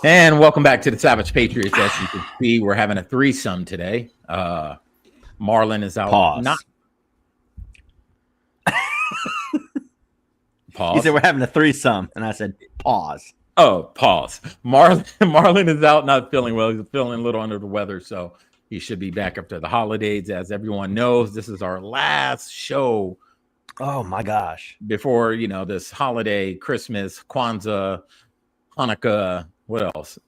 And welcome back to the Savage Patriots. As you can see, we're having a threesome today. Marlon is out. Pause. Pause. He said we're having a threesome, and I said pause. Oh, pause. Marlon is out, not feeling well. He's feeling a little under the weather, so he should be back after the holidays. As everyone knows, this is our last show. Oh my gosh! Before this holiday, Christmas, Kwanzaa, Hanukkah. What else?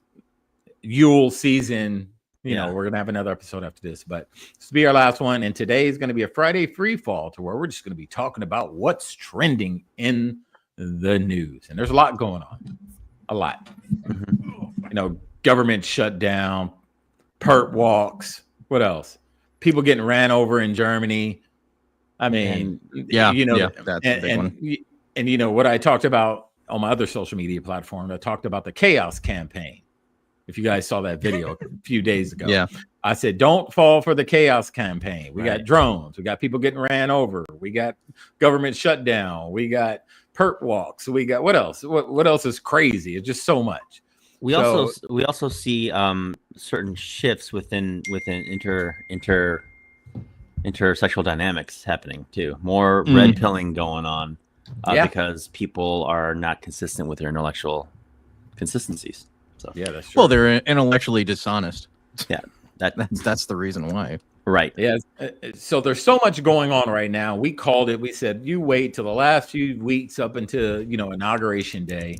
Yule season. We're gonna have another episode after this, but this will be our last one. And today is going to be a Friday free fall, to where we're just going to be talking about what's trending in the news. And there's a lot going on, a lot. Government shutdown, perp walks. What else? People getting ran over in Germany. I mean, that's a big one. And what I talked about on my other social media platform, I talked about the chaos campaign. If you guys saw that video a few days ago, I said, don't fall for the chaos campaign. We got drones. We got people getting ran over. We got government shutdown. We got perp walks. We got what else? What else is crazy? It's just so much. We also see certain shifts within intersexual dynamics happening too. More red pilling going on because people are not consistent with their intellectual consistencies. So that's true. Well, they're intellectually dishonest. Yeah, that's the reason why. Right. Yeah. So there's so much going on right now. We called it. We said, you wait till the last few weeks up until Inauguration Day.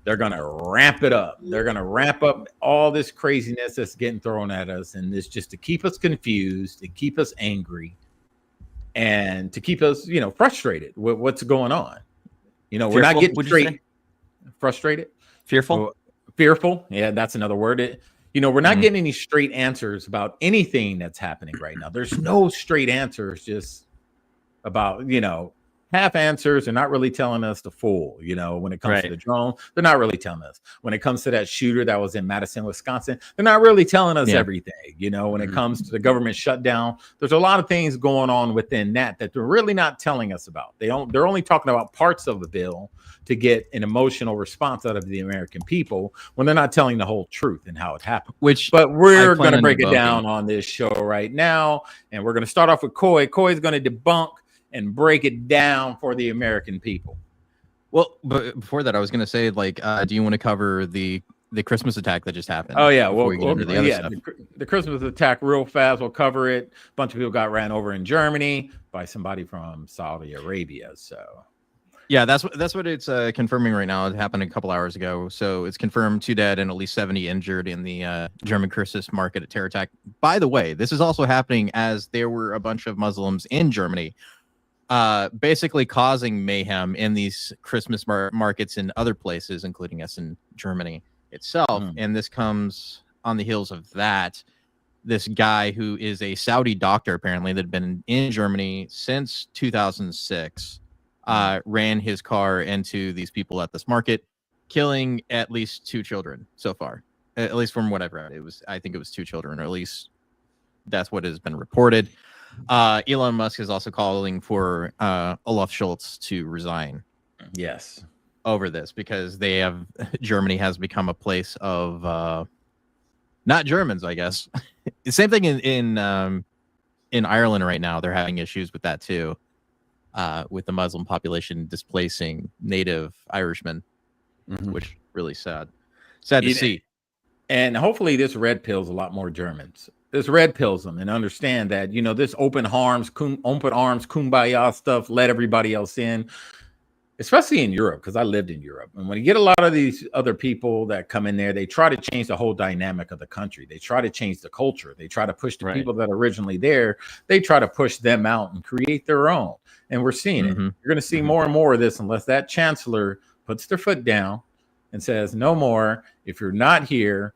They're going to ramp it up. They're going to ramp up all this craziness that's getting thrown at us. And it's just to keep us confused, to keep us angry, and to keep us, frustrated with what's going on. We're not getting straight. Frustrated? Fearful. Yeah, that's another word. We're not getting any straight answers about anything that's happening right now. There's no straight answers, just about, half answers. They're not really telling us the full, when it comes to the drone, they're not really telling us. When it comes to that shooter that was in Madison, Wisconsin, they're not really telling us everything. When it comes to the government shutdown, there's a lot of things going on within that they're really not telling us about. They're only talking about parts of the bill to get an emotional response out of the American people, when they're not telling the whole truth and how it happened. But we're going to break it down on this show right now. And we're going to start off with Coy. Coy's going to debunk and break it down for the American people. Well, but before that, I was going to say, do you want to cover the Christmas attack that just happened? Oh, yeah. The Christmas attack real fast. We'll cover it. A bunch of people got ran over in Germany by somebody from Saudi Arabia. So, yeah, that's what it's confirming right now. It happened a couple hours ago. So it's confirmed 2 dead and at least 70 injured in the German Christmas market terror attack. By the way, this is also happening as there were a bunch of Muslims in Germany basically causing mayhem in these Christmas markets in other places, including us in Germany itself. And this comes on the heels of that. This guy who is a Saudi doctor, apparently, that had been in Germany since 2006, ran his car into these people at this market, killing at least 2 children so far. At least from what I've read, I think it was 2 children, or at least that's what has been reported. Elon Musk is also calling for Olaf Scholz to resign. Yes, over this, because Germany has become a place of not Germans, I guess. The same thing in Ireland right now. They're having issues with that too, with the Muslim population displacing native Irishmen, which really sad to see. And hopefully this red pills a lot more Germans. This red pills them and understand that, this open arms, kumbaya stuff, let everybody else in, especially in Europe, because I lived in Europe. And when you get a lot of these other people that come in there, they try to change the whole dynamic of the country. They try to change the culture. They try to push the people that are originally there. They try to push them out and create their own. And we're seeing it. You're going to see more and more of this unless that chancellor puts their foot down and says, no more. If you're not here,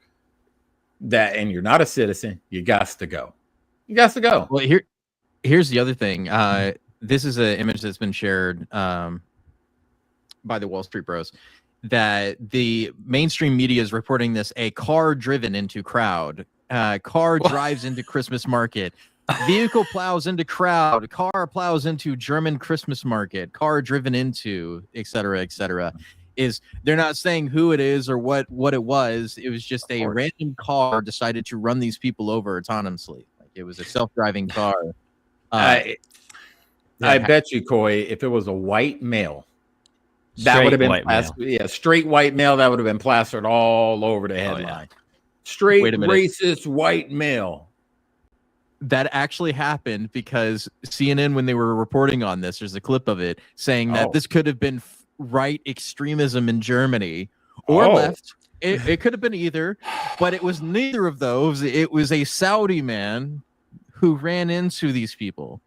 and you're not a citizen, you got to go. Well, here's the other thing. This is an image that's been shared by the Wall Street Bros, that the mainstream media is reporting this: a car driven into crowd, car drives into Christmas market, vehicle plows into crowd, car plows into German Christmas market, car driven into, etc., etc. is they're not saying who it is or what it was. It was just a random car decided to run these people over autonomously. Like it was a self-driving car. I bet you, Coy, if it was a white male, that would have been straight white male. That would have been plastered all over the headline. Oh, yeah. Straight racist white male. That actually happened because CNN, when they were reporting on this, there's a clip of it saying that this could have been right extremism in Germany or left. It could have been either, but it was neither of those. It was a Saudi man who ran into these people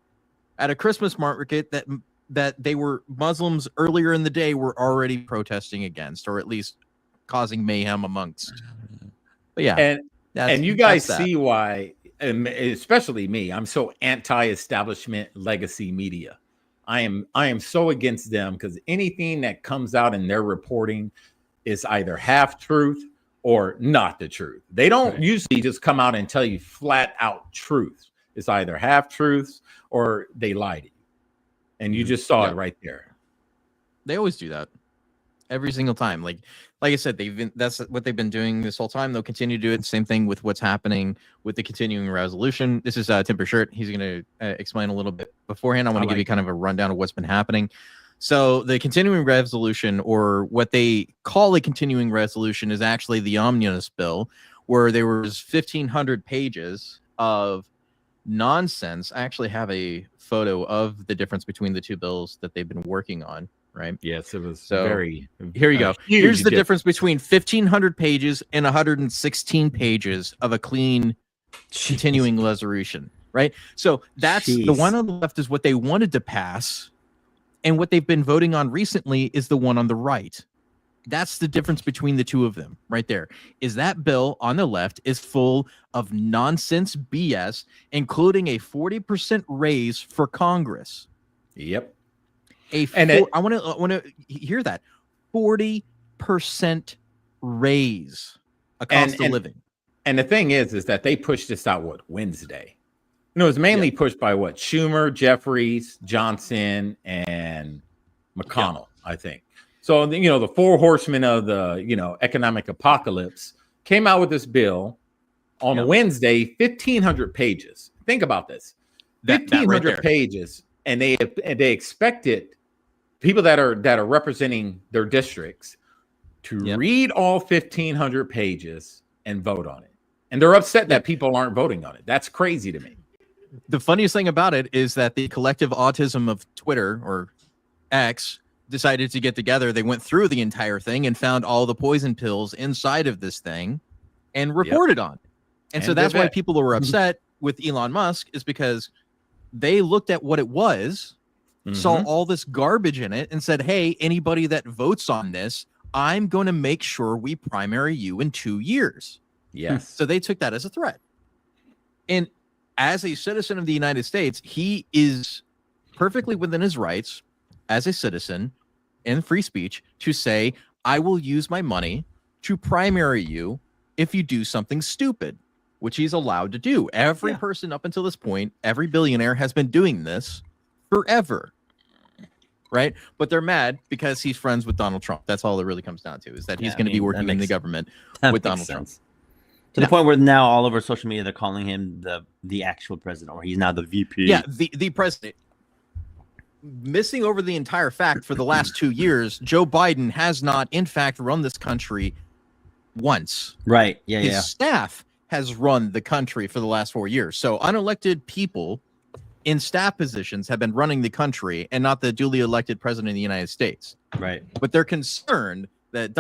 at a Christmas market that they were Muslims earlier in the day were already protesting against, or at least causing mayhem amongst. But yeah, and you guys see why, especially me, I'm so anti-establishment legacy media. I am so against them because anything that comes out in their reporting is either half truth or not the truth. They don't usually just come out and tell you flat out truth. It's either half truths or they lie to you. And you just saw it right there. They always do that every single time. Like I said, that's what they've been doing this whole time. They'll continue to do it. Same thing with what's happening with the continuing resolution. This is Timper Shirt. He's going to explain a little bit beforehand. I want to give you kind of a rundown of what's been happening. So the continuing resolution, or what they call a continuing resolution, is actually the omnibus bill, where there was 1,500 pages of nonsense. I actually have a photo of the difference between the two bills that they've been working on, right? Yes, it was here you go. Here's the difference between 1,500 pages and 116 pages of a clean continuing resolution, right? So that's the one on the left is what they wanted to pass, and what they've been voting on recently is the one on the right. That's the difference between the two of them right there. Is that bill on the left is full of nonsense BS, including a 40% raise for Congress. Yep. I want to hear that 40% raise a cost of living. And the thing is that they pushed this out Wednesday. It was mainly pushed by Schumer, Jeffries, Johnson, and McConnell, I think. So, the four horsemen of the, economic apocalypse came out with this bill on Wednesday, 1,500 pages. Think about this. 1,500 pages. And they expected people that are representing their districts to read all 1,500 pages and vote on it. And they're upset that people aren't voting on it. That's crazy to me. The funniest thing about it is that the collective autism of Twitter, or X, decided to get together. They went through the entire thing and found all the poison pills inside of this thing and reported on it. And so that's why people were upset with Elon Musk, is because they looked at what it was, saw all this garbage in it, and said, hey, anybody that votes on this, I'm going to make sure we primary you in 2 years. Yes. So they took that as a threat. And as a citizen of the United States, he is perfectly within his rights as a citizen in free speech to say, I will use my money to primary you if you do something stupid, which he's allowed to do. Every person up until this point, every billionaire has been doing this forever, right? But they're mad because he's friends with Donald Trump. That's all it really comes down to, is that he's going to be working in the government with Donald Trump. To the point where now all over social media, they're calling him the actual president, or he's now the VP. Yeah, the president. Missing over the entire fact, for the last 2 years, Joe Biden has not, in fact, run this country once. Right. Yeah. His staff has run the country for the last 4 years. So unelected people in staff positions have been running the country, and not the duly elected president of the United States. Right. But they're concerned that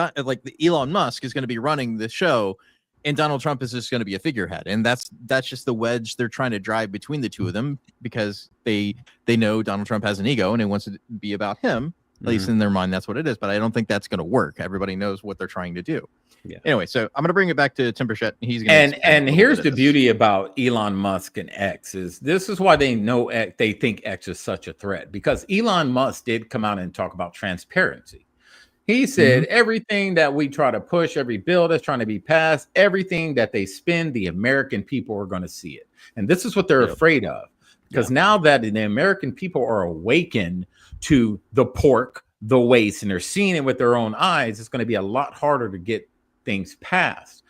Elon Musk is going to be running the show, and Donald Trump is just going to be a figurehead. And that's just the wedge they're trying to drive between the two of them, because they know Donald Trump has an ego and it wants to be about him. At least in their mind, that's what it is. But I don't think that's going to work. Everybody knows what they're trying to do. Yeah. Anyway, so I'm going to bring it back to Tim Burchett. He's going to and here's the beauty about Elon Musk and X is this is why they think X is such a threat, because Elon Musk did come out and talk about transparency. He said everything that we try to push, every bill that's trying to be passed, everything that they spend, the American people are going to see it. And this is what they're afraid of, because now that the American people are awakened to the pork, the waste and they're seeing it with their own eyes, it's going to be a lot harder to get things passed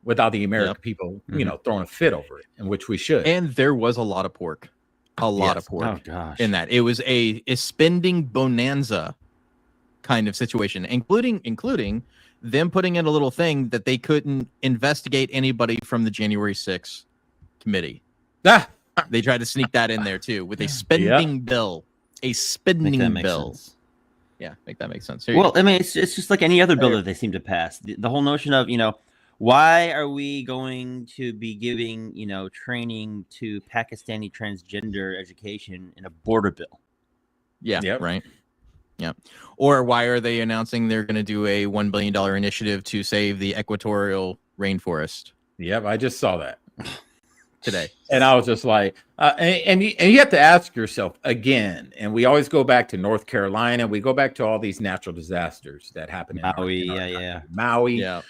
without the American people, throwing a fit over it, in which we should. And there was a lot of pork. A lot of pork in that. It was a spending bonanza kind of situation, including them putting in a little thing that they couldn't investigate anybody from the January 6th committee. They tried to sneak that in there too with a spending bill. A spending bill. Yeah, make that make sense. Well, I mean, it's just like any other bill that they seem to pass. The whole notion of, why are we going to be giving, training to Pakistani transgender education in a border bill? Yeah, right. Yeah. Or why are they announcing they're going to do a $1 billion initiative to save the equatorial rainforest? Yep, I just saw that today. And I was just like, and you have to ask yourself again, and we always go back to North Carolina. We go back to all these natural disasters that happen in Maui. Maui. Yeah.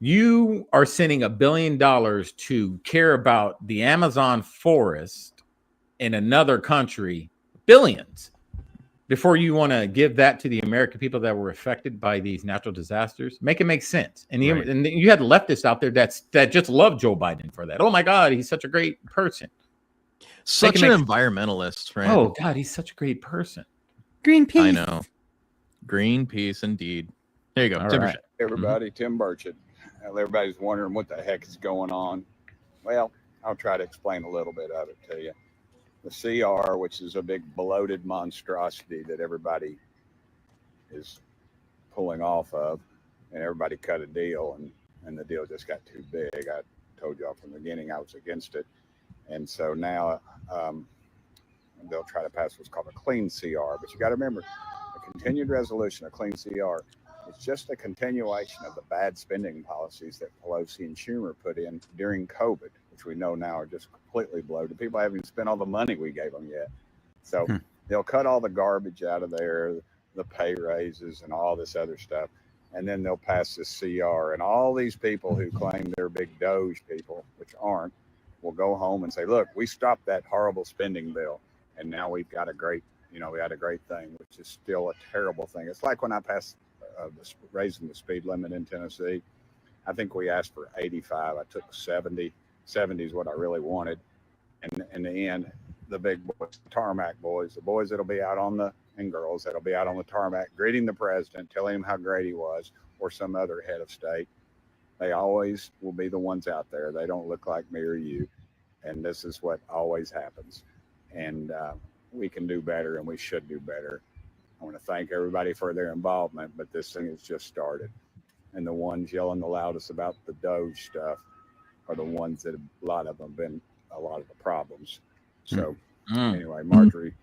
You are sending $1 billion to care about the Amazon forest in another country, billions, before you want to give that to the American people that were affected by these natural disasters. Make it make sense. And you had leftists out there that just love Joe Biden for that. Oh my God, he's such a great person. Such an environmentalist, right? Oh God, he's such a great person. Greenpeace. I know. Greenpeace, indeed. There you go. Right. Everybody, Tim Burchett. Everybody's wondering what the heck is going on. Well, I'll try to explain a little bit of it to you. The CR, which is a big bloated monstrosity that everybody is pulling off of, and everybody cut a deal, and the deal just got too big. I told y'all from the beginning I was against it. And so now they'll try to pass what's called a clean CR. But you got to remember, a continued resolution, a clean CR, it's just a continuation of the bad spending policies that Pelosi and Schumer put in during COVID, which we know now are just completely bloated. People haven't even spent all the money we gave them yet. So they'll cut all the garbage out of there, the pay raises and all this other stuff. And then they'll pass this CR. And all these people who claim they're big Doge people, which aren't, will go home and say, look, we stopped that horrible spending bill. And now we've got a great, we had a great thing, which is still a terrible thing. It's like when I passed raising the speed limit in Tennessee. I think we asked for 85. I took 70. 70 is what I really wanted. And in the end, the big boys, the tarmac boys, the boys that'll be out and girls that'll be out on the tarmac greeting the president, telling him how great he was, or some other head of state, they always will be the ones out there. They don't look like me or you. And this is what always happens. And we can do better, and we should do better. I want to thank everybody for their involvement, but this thing has just started. And the ones yelling the loudest about the Doge stuff are the ones that a lot of them have been a lot of the problems. So anyway, Marjorie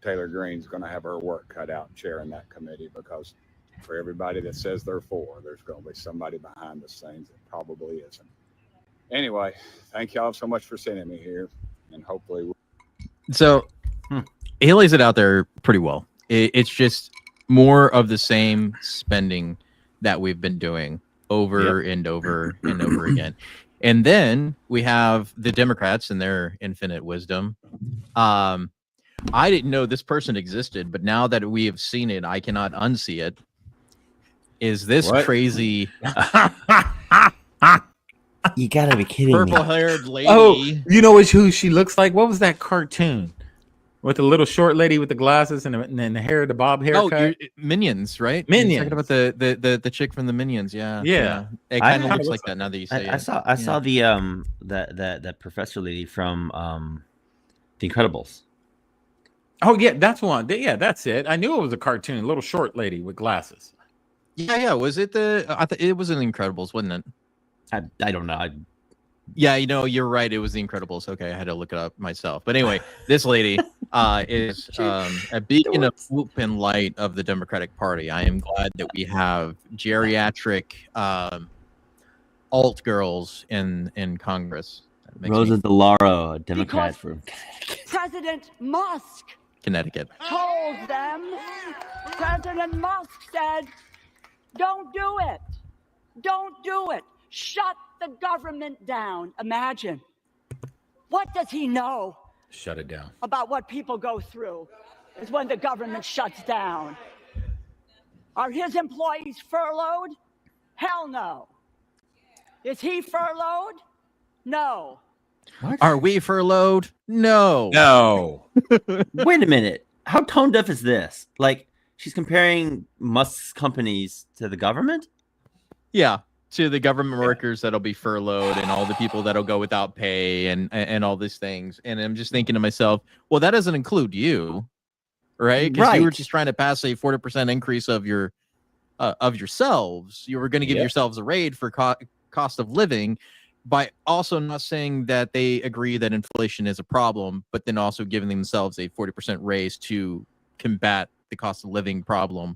Taylor Greene's going to have her work cut out chairing that committee, because for everybody that says they're for, there's going to be somebody behind the scenes that probably isn't. Anyway, thank y'all so much for sending me here, and hopefully So he lays it out there pretty well. It's just more of the same spending that we've been doing over and over and over again. And then we have the Democrats and their infinite wisdom. I didn't know this person existed, but now that we have seen it, I cannot unsee it. Is this crazy? You gotta be kidding me. Purple-haired lady. Oh, you know who she looks like? What was that cartoon with the little short lady with the glasses and the hair, the bob haircut? Oh, Minions, right? Minions. You're talking about the chick from the Minions. Yeah. It kind of looks like that now that you say it. I saw the that professor lady from The Incredibles. Oh yeah, that's one. Yeah, that's it. I knew it was a cartoon, a little short lady with glasses. Yeah. Was it it was in The Incredibles, wasn't it? I don't know. Yeah, you're right. It was The Incredibles. Okay, I had to look it up myself. But anyway, this lady is a beacon of hope and light of the Democratic Party. I am glad that we have geriatric alt girls in Congress. Rosa DeLauro, a Democrat from President Musk Connecticut told them. President Musk said, "Don't do it. Don't do it. Shut the government down." Imagine. What does he know? Shut it down. About what people go through is when the government shuts down. Are his employees furloughed? Hell no. Is he furloughed? No. Are we furloughed? No. No. Wait a minute. How tone deaf is this? Like, she's comparing Musk's companies to the government? Yeah, to the government workers that'll be furloughed and all the people that'll go without pay and all these things. And I'm just thinking to myself, well, that doesn't include you, right? Because you were just trying to pass a 40% increase of yourselves. You were going to give yourselves a raid for cost of living by also not saying that they agree that inflation is a problem, but then also giving themselves a 40% raise to combat the cost of living problem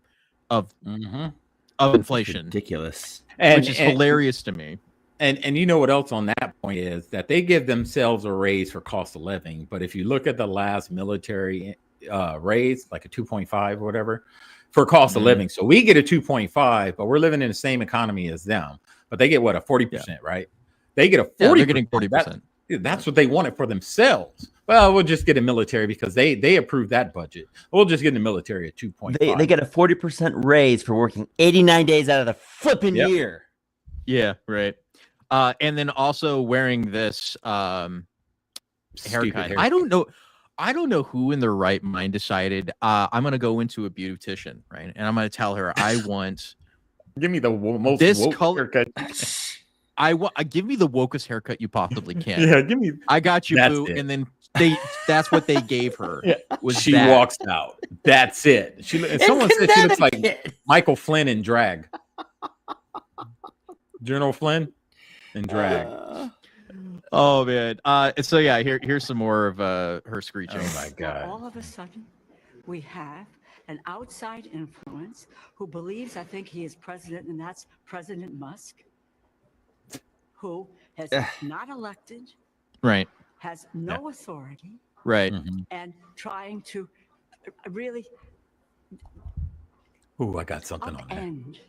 of inflation. Ridiculous. Which is hilarious to me. And you know what else on that point is that they give themselves a raise for cost of living. But if you look at the last military raise, like a 2.5 or whatever, for cost of living. So we get a 2.5, but we're living in the same economy as them. But they get what, a 40%, right? They get a 40%. Yeah, they're getting 40%. That's what they wanted for themselves. Well, we'll just get a military because they approved that budget. We'll just get the military at 2.5. They get a 40% raise for working 89 days out of the flipping year. Yeah, right. And then also wearing this haircut. I don't know who in their right mind decided I'm going to go into a beautician, right? And I'm going to tell her I want give me the most this woke color haircut. Give me the wokest haircut you possibly can. Yeah, give me. I got you, That's boo. it. And then that's what they gave her. She walks out. That's it. Someone said she looks like Michael Flynn in drag. General Flynn in drag. Oh man. So yeah, here's some more of her screeching. Oh my God. All of a sudden, we have an outside influence who believes, I think he is president, and that's President Musk, who has not elected, right, has no authority, right, and trying to really I got something on that. upend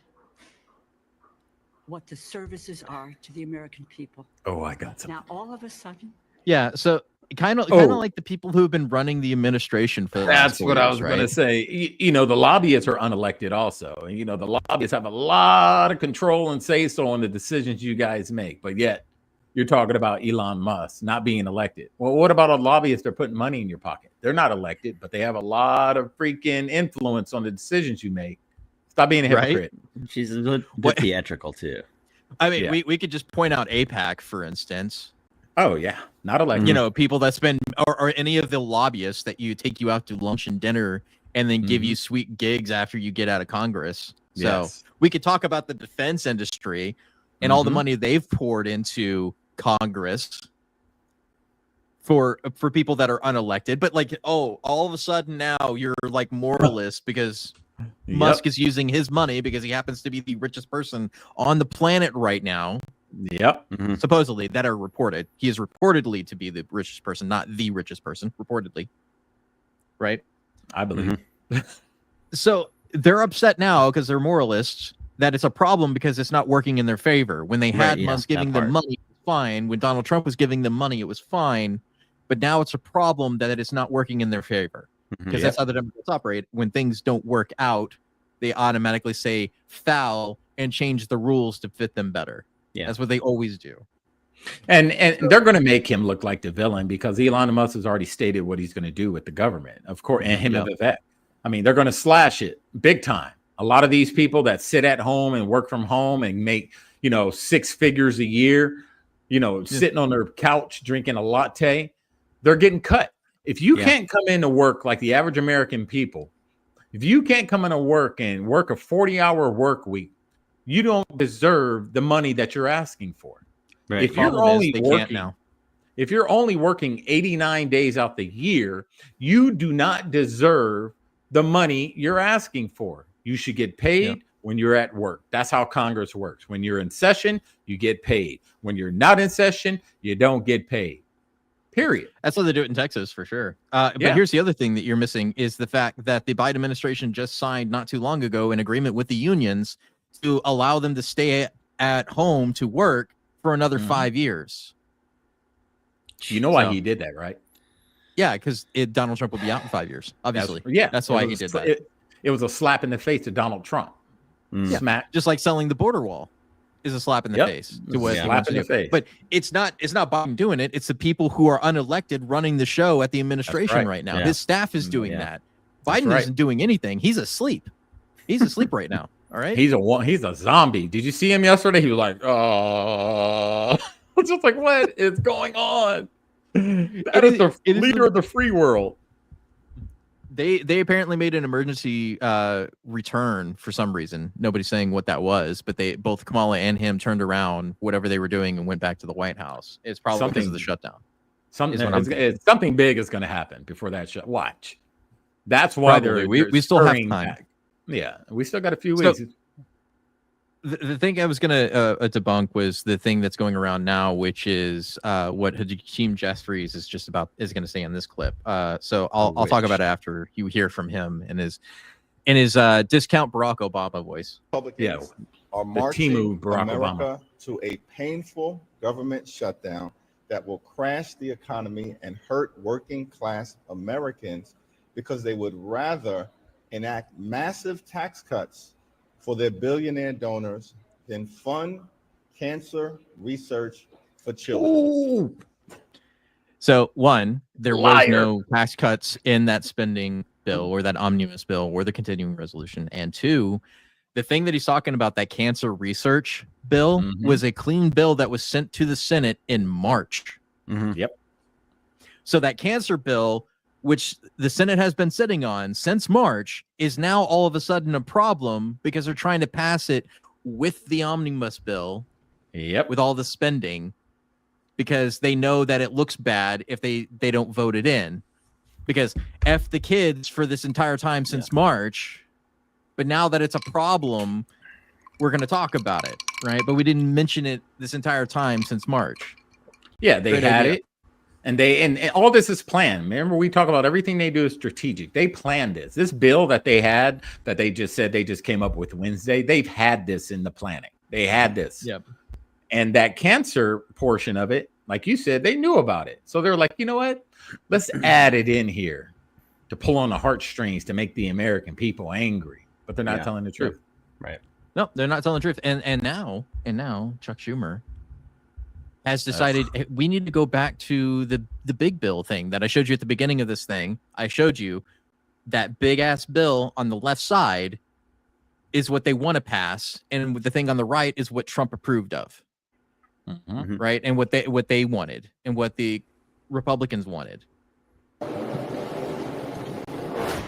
what the services are to the American people. Oh, I got something. Now, all of a sudden, yeah. So kind of like the people who have been running the administration for the last 4 what years, I was right? going to say. The lobbyists are unelected also. And, the lobbyists have a lot of control and say so on the decisions you guys make. But yet you're talking about Elon Musk not being elected. Well, what about a lobbyist? They're putting money in your pocket. They're not elected, but they have a lot of freaking influence on the decisions you make. Stop being a hypocrite. Right? She's a bit theatrical too. I mean, we could just point out AIPAC, for instance. Oh yeah, not elected. People that spend or any of the lobbyists that take you out to lunch and dinner and then give you sweet gigs after you get out of Congress. So we could talk about the defense industry and all the money they've poured into Congress for people that are unelected. But all of a sudden now you're like moralist because Musk is using his money because he happens to be the richest person on the planet right now. Yep. Supposedly that are reported. He is reportedly to be the richest person, not the richest person, reportedly. Right? I believe. So they're upset now because they're moralists that it's a problem because it's not working in their favor. When they had Musk giving them money, it was fine. When Donald Trump was giving them money, it was fine. But now it's a problem that it is not working in their favor. Because that's how the Democrats operate. When things don't work out, they automatically say foul and change the rules to fit them better. Yeah, that's what they always do. And they're going to make him look like the villain because Elon Musk has already stated what he's going to do with the government, of course, and him and Vivek. I mean, they're going to slash it big time. A lot of these people that sit at home and work from home and make, 6 figures a year, sitting on their couch drinking a latte, they're getting cut. If you can't come into work like the average American people, if you can't come into work and work a 40-hour work week, you don't deserve the money that you're asking for. Right. If you're only working 89 days out the year, you do not deserve the money you're asking for. You should get paid when you're at work. That's how Congress works. When you're in session, you get paid. When you're not in session, you don't get paid. Period. That's how they do it in Texas for sure. But here's the other thing that you're missing is the fact that the Biden administration just signed not too long ago an agreement with the unions to allow them to stay at home to work for another 5 years. You know why he did that, right? Yeah, because Donald Trump will be out in 5 years. Obviously, that's why he did that. It was a slap in the face to Donald Trump Smack. Just like selling the border wall is a slap in the face to what he Slap wants in to the do. face. But it's not Biden doing it. It's the people who are unelected running the show at the administration right now. Yeah. His staff is doing that. Biden right. isn't doing anything. He's asleep. He's asleep right now. All right. He's a zombie. Did you see him yesterday? He was like, oh, it's just like, what is going on? That is the leader of the free world. They apparently made an emergency return for some reason. Nobody's saying what that was, but both Kamala and him turned around whatever they were doing and went back to the White House. It's probably because of the shutdown. Something big is going to happen before that shut. Watch. That's why we still have time. Back. Yeah, we still got a few weeks. The thing I was going to debunk was the thing that's going around now, which is what Hakeem Jeffries is going to say in this clip. So I'll talk about it after you hear from him in his discount Barack Obama voice. Republicans are marching America to a painful government shutdown that will crash the economy and hurt working class Americans because they would rather enact massive tax cuts for their billionaire donors than fund cancer research for children. Ooh. So one, there was no tax cuts in that spending bill or that omnibus bill or the continuing resolution. And two, the thing that he's talking about, that cancer research bill, was a clean bill that was sent to the Senate in March. Yep. So that cancer bill, which the Senate has been sitting on since March, is now all of a sudden a problem because they're trying to pass it with the omnibus bill, with all the spending, because they know that it looks bad if they don't vote it in. Because F the kids for this entire time since March, but now that it's a problem, we're going to talk about it, right? But we didn't mention it this entire time since March. Yeah, they had it. And all this is planned. Remember, we talk about everything they do is strategic. They planned this. This bill that they had, that they just said they just came up with Wednesday, they've had this in the planning. They had this. Yep. And that cancer portion of it, like you said, they knew about it. So they're like, you know what? Let's add it in here to pull on the heartstrings to make the American people angry. But they're not telling the truth. Right. No, they're not telling the truth. And now Chuck Schumer has decided we need to go back to the big bill thing that I showed you at the beginning of this thing. I showed you that big ass bill on the left side is what they want to pass, and the thing on the right is what Trump approved of, right? And what they wanted, and what the Republicans wanted.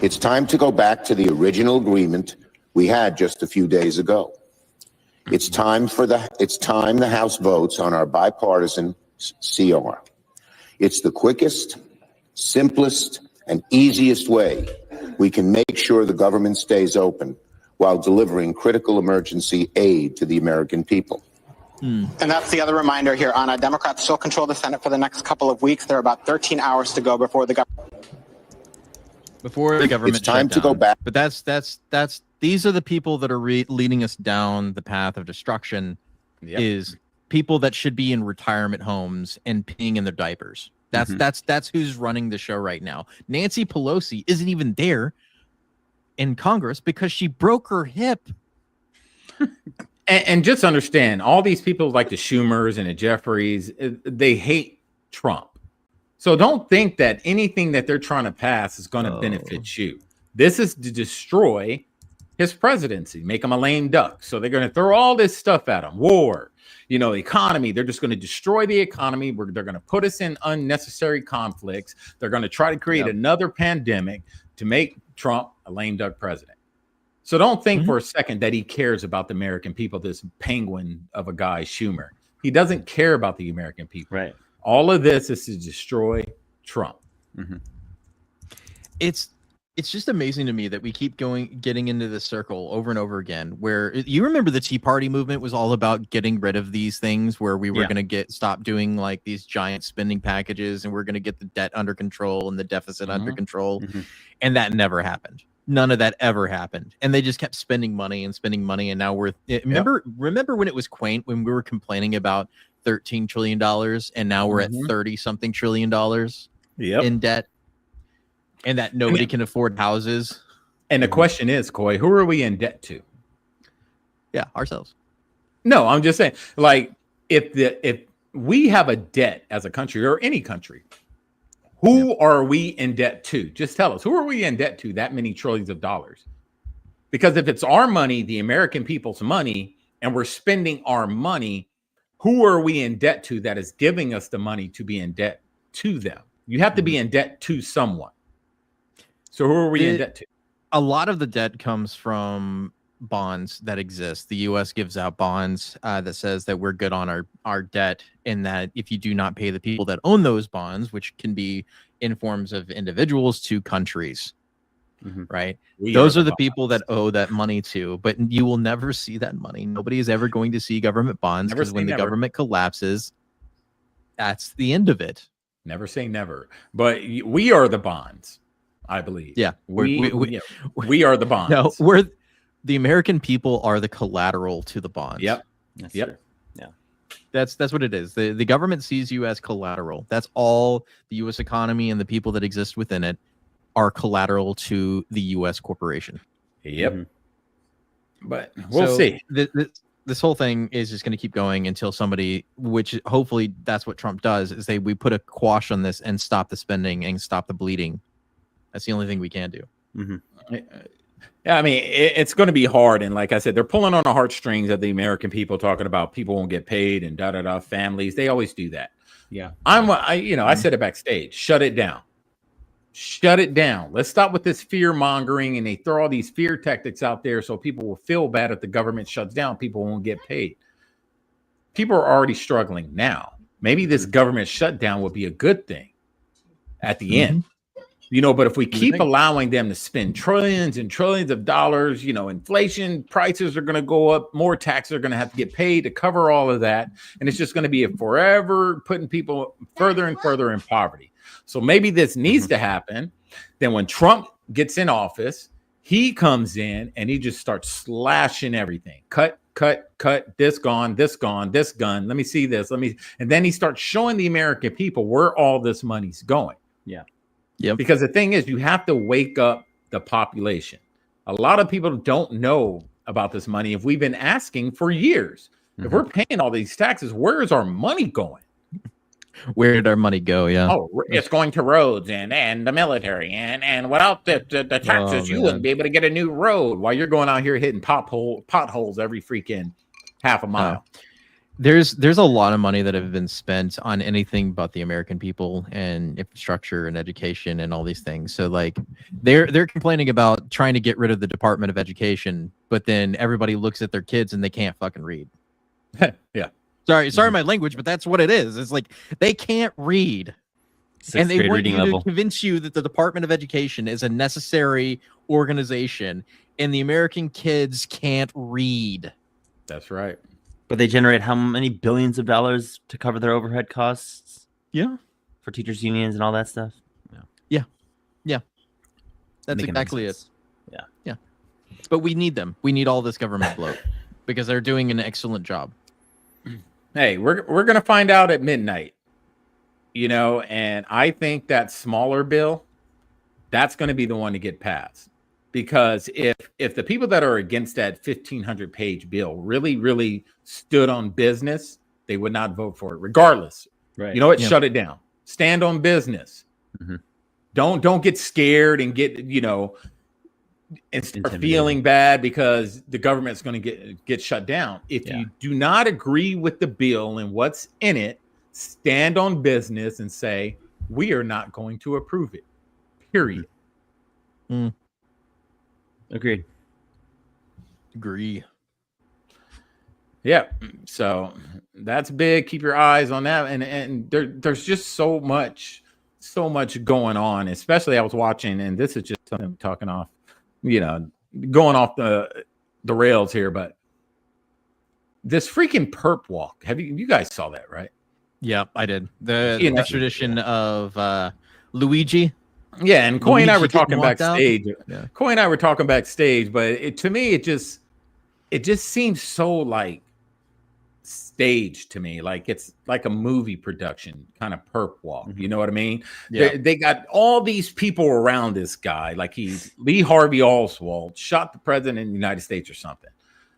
It's time to go back to the original agreement we had just a few days ago. It's time the House votes on our bipartisan CR. It's the quickest, simplest, and easiest way we can make sure the government stays open while delivering critical emergency aid to the American people. And that's the other reminder here, Anna. Democrats still control the Senate for the next couple of weeks. There are about 13 hours to go before the government. It's time to go back. But that's these are the people that are leading us down the path of destruction. Is people that should be in retirement homes and peeing in their diapers. That's who's running the show right now. Nancy Pelosi isn't even there in Congress because she broke her hip. And just understand, all these people like the Schumers and the Jeffries, they hate Trump. So don't think that anything that they're trying to pass is going to benefit you. This is to destroy his presidency, make him a lame duck. So they're going to throw all this stuff at him. War, economy. They're just going to destroy the economy. They're going to put us in unnecessary conflicts. They're going to try to create another pandemic to make Trump a lame duck president. So don't think for a second that he cares about the American people, this penguin of a guy, Schumer. He doesn't care about the American people. Right. All of this is to destroy Trump. It's just amazing to me that we keep getting into this circle over and over again, where you remember the Tea Party movement was all about getting rid of these things, where we were going to stop doing like these giant spending packages, and we're going to get the debt under control and the deficit under control. And that never happened. None of that ever happened. And they just kept spending money. And now remember when it was quaint, when we were complaining about $13 trillion and now we're at 30 something trillion dollars in debt, and that nobody can afford houses. And the question is, Coy, who are we in debt to? Yeah, ourselves. No, I'm just saying, like, if we have a debt as a country or any country, who are we in debt to? Just tell us, who are we in debt to that many trillions of dollars? Because if it's our money, the American people's money, and we're spending our money, who are we in debt to that is giving us the money to be in debt to them? You have to be in debt to someone. So who are we in debt to? A lot of the debt comes from bonds that exist. The U.S. gives out bonds that says that we're good on our debt, and that if you do not pay the people that own those bonds, which can be in forms of individuals to countries, right? Those are the people that owe that money to, but you will never see that money. Nobody is ever going to see government bonds, because when the government collapses, that's the end of it. Never say never, but we are the bonds, I believe. Yeah, we are the bonds. No, the American people are the collateral to the bonds. Yep. That's Yep. true. Yeah. That's what it is. The government sees you as collateral. That's all. The U.S. economy and the people that exist within it are collateral to the U.S. corporation. Yep. But we'll see. This whole thing is just going to keep going until somebody, which hopefully that's what Trump does, is we put a quash on this and stop the spending and stop the bleeding. That's the only thing we can do. Yeah, I mean, it's going to be hard. And like I said, they're pulling on the heartstrings of the American people, talking about people won't get paid and da-da-da, families. They always do that. Yeah. I said it backstage. Shut it down. Shut it down. Let's stop with this fear mongering, and they throw all these fear tactics out there so people will feel bad if the government shuts down. People won't get paid. People are already struggling now. Maybe this government shutdown would be a good thing at the end. But if we keep allowing them to spend trillions and trillions of dollars, inflation, prices are going to go up, more taxes are going to have to get paid to cover all of that. And it's just going to be forever putting people further and further in poverty. So maybe this needs to happen. Then when Trump gets in office, he comes in and he just starts slashing everything. Cut, this gone, this gone, this gun. Let me see this. And then he starts showing the American people where all this money's going. Yeah. Yep. Because the thing is, you have to wake up the population. A lot of people don't know about this money. If we've been asking for years, if we're paying all these taxes, where is our money going? Where did our money go? Yeah. Oh, it's going to roads and the military and without the taxes, you wouldn't be able to get a new road while you're going out here hitting potholes every freaking half a mile. There's a lot of money that have been spent on anything but the American people and infrastructure and education and all these things. So like they're complaining about trying to get rid of the Department of Education, but then everybody looks at their kids and they can't fucking read. Yeah. Sorry my language, but that's what it is. It's like they can't read. And they want you to convince you that the Department of Education is a necessary organization and the American kids can't read. That's right. But they generate how many billions of dollars to cover their overhead costs? Yeah. For teachers' unions and all that stuff? Yeah. That's exactly it. Yeah. But we need them. We need all this government bloat because they're doing an excellent job. Hey, we're going to find out at midnight, and I think that smaller bill, that's going to be the one to get passed. Because if the people that are against that 1,500-page bill really, really stood on business, they would not vote for it, regardless. Right. You know what? Yeah. Shut it down. Stand on business. Don't get scared and get and start feeling bad because the government's going to get shut down. If you do not agree with the bill and what's in it, stand on business and say we are not going to approve it. Period. Agreed. Agree. Yeah. So that's big. Keep your eyes on that. And there's just so much going on, especially I was watching, and this is just something I'm talking off, going off the rails here, but this freaking perp walk. You guys saw that, right? Yeah, I did. The tradition of Luigi. Yeah, and Coy and I were talking backstage. Yeah. Coy and I were talking backstage, but to me, it just seems so like staged to me. Like it's like a movie production kind of perp walk. You know what I mean? Yeah. They got all these people around this guy, like he's Lee Harvey Oswald, shot the president of the United States or something.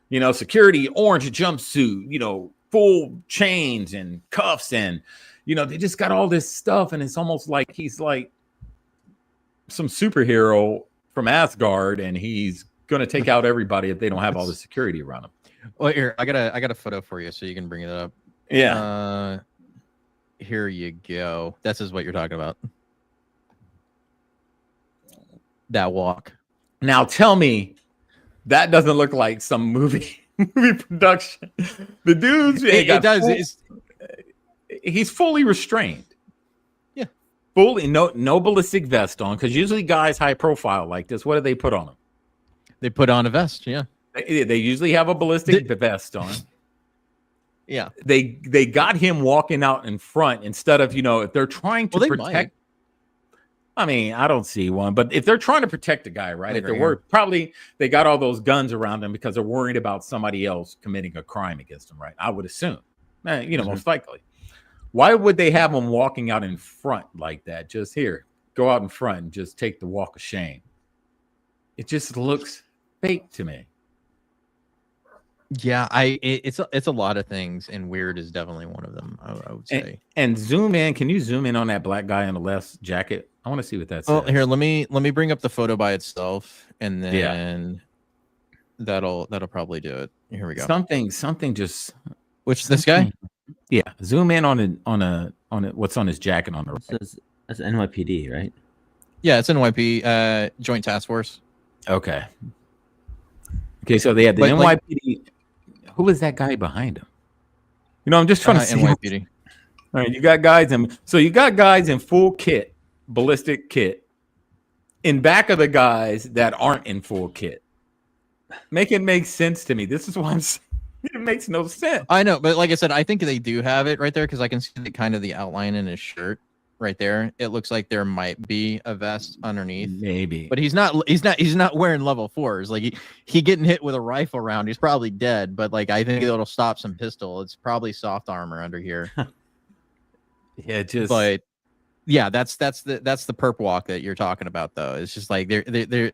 You know, security, orange jumpsuit, you know, full chains and cuffs, and you know, they just got all this stuff, and it's almost like he's like some superhero from Asgard, and he's gonna take out everybody if they don't have all the security around them. Well, here I got a photo for you, so you can bring it up. Yeah. Here you go. This is what you're talking about. That walk. Now tell me that doesn't look like some movie production. The dude's it does. He's fully restrained. Yeah. Fully no ballistic vest on, because usually guys high profile like this, what do they put on them? They put on a vest, yeah. They usually have a ballistic vest on. Yeah. They got him walking out in front instead of, you know, if they're trying to protect. Might. I mean, I don't see one, but if they're trying to protect a guy, right? Like If they're worried, probably they got all those guns around them because they're worried about somebody else committing a crime against them, right? I would assume, you know, most likely. Why would they have him walking out in front like that? Just here, go out in front and just take the walk of shame. It just looks fake to me. Yeah, it's a lot of things, and weird is definitely one of them. I would say. And zoom in. Can you zoom in on that black guy in the left jacket? I want to see what that says. Oh, here, let me bring up the photo by itself, and then that'll probably do it. Here we go. Something just. This guy? Yeah, zoom in on it. What's on his jacket on the right? That's NYPD, right? Yeah, it's NYP, Joint Task Force. Okay, so they had the NYPD. Who was that guy behind him? You know, I'm just trying to see. NYPD. All right, you got guys in full kit, ballistic kit, in back of the guys that aren't in full kit. Make it make sense to me. This is why I'm saying it makes no sense. I know, but like I said, I think they do have it right there because I can see kind of the outline in his shirt right there. It looks like there might be a vest underneath, maybe, but he's not wearing level 4s. Like he getting hit with a rifle round, he's probably dead. But like I think it'll stop some pistol. It's probably soft armor under here. Yeah, but yeah, that's the perp walk that you're talking about though. It's just like they're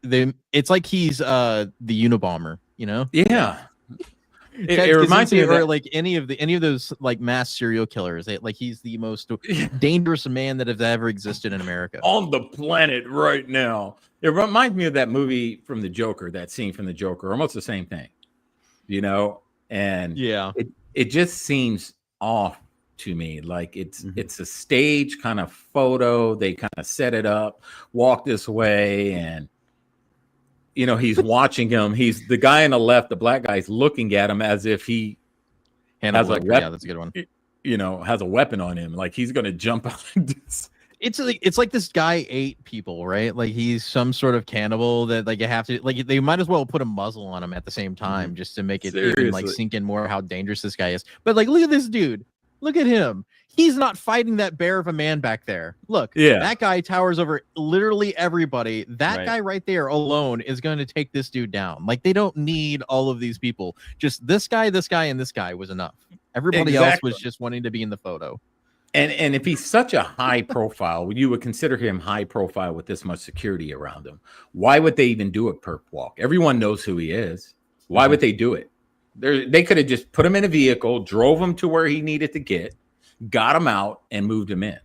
it's like he's the Unabomber, you know? Yeah. It reminds me of or like any of those like mass serial killers. Like he's the most dangerous man that has ever existed in America on the planet right now. It reminds me of that movie from the Joker, that scene from the Joker, almost the same thing, you know. And yeah, it just seems off to me. Like it's a stage kind of photo. They kind of set it up, walk this way, and you know, he's watching him. He's the guy on the left, the black guy, is looking at him as if he has a weapon. Yeah, that's a good one. You know, has a weapon on him, like he's gonna jump out. It's like this guy ate people, right? Like he's some sort of cannibal that like you have to like they might as well put a muzzle on him at the same time just to make it even like sink in more how dangerous this guy is. But like, look at this dude. Look at him. He's not fighting that bear of a man back there. Look, that guy towers over literally everybody. That guy right there alone is going to take this dude down. Like they don't need all of these people. Just this guy, and this guy was enough. Everybody else was just wanting to be in the photo. And if he's such a high profile, you would consider him high profile with this much security around him. Why would they even do a perp walk? Everyone knows who he is. Why would they do it? They could have just put him in a vehicle, drove him to where he needed to get, got him out, and moved him in.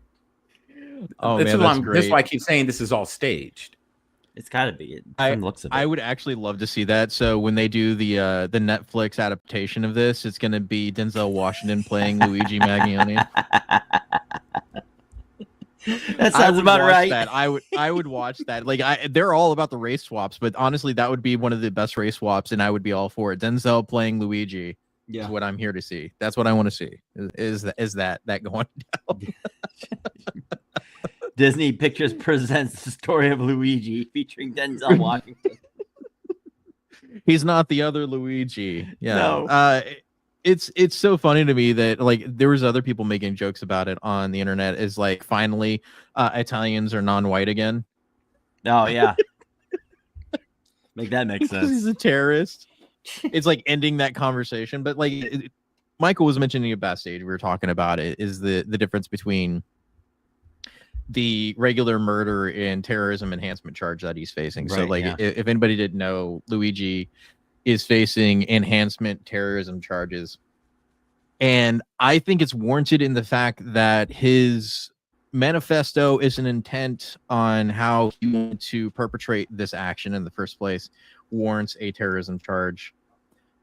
Oh, man, that's great. That's why I keep saying this is all staged. It's got to be. I would actually love to see that. So when they do the Netflix adaptation of this, it's going to be Denzel Washington playing Luigi Mangione. That sounds about right. I would watch that. Like they're all about the race swaps, but honestly, that would be one of the best race swaps, and I would be all for it. Denzel playing Luigi is what I'm here to see. That's what I want to see. Is that going down? Disney Pictures presents the story of Luigi featuring Denzel Washington. He's not the other Luigi. Yeah. No. It's so funny to me that like there was other people making jokes about it on the internet. Is like finally Italians are non-white again. Oh yeah. Make that make sense. He's a terrorist. It's like ending that conversation. But like Michael was mentioning it backstage, we were talking about it, is the difference between the regular murder and terrorism enhancement charge that he's facing. So like if anybody didn't know, Luigi is facing enhancement terrorism charges. And I think it's warranted in the fact that his manifesto is an intent on how he wanted to perpetrate this action in the first place warrants a terrorism charge,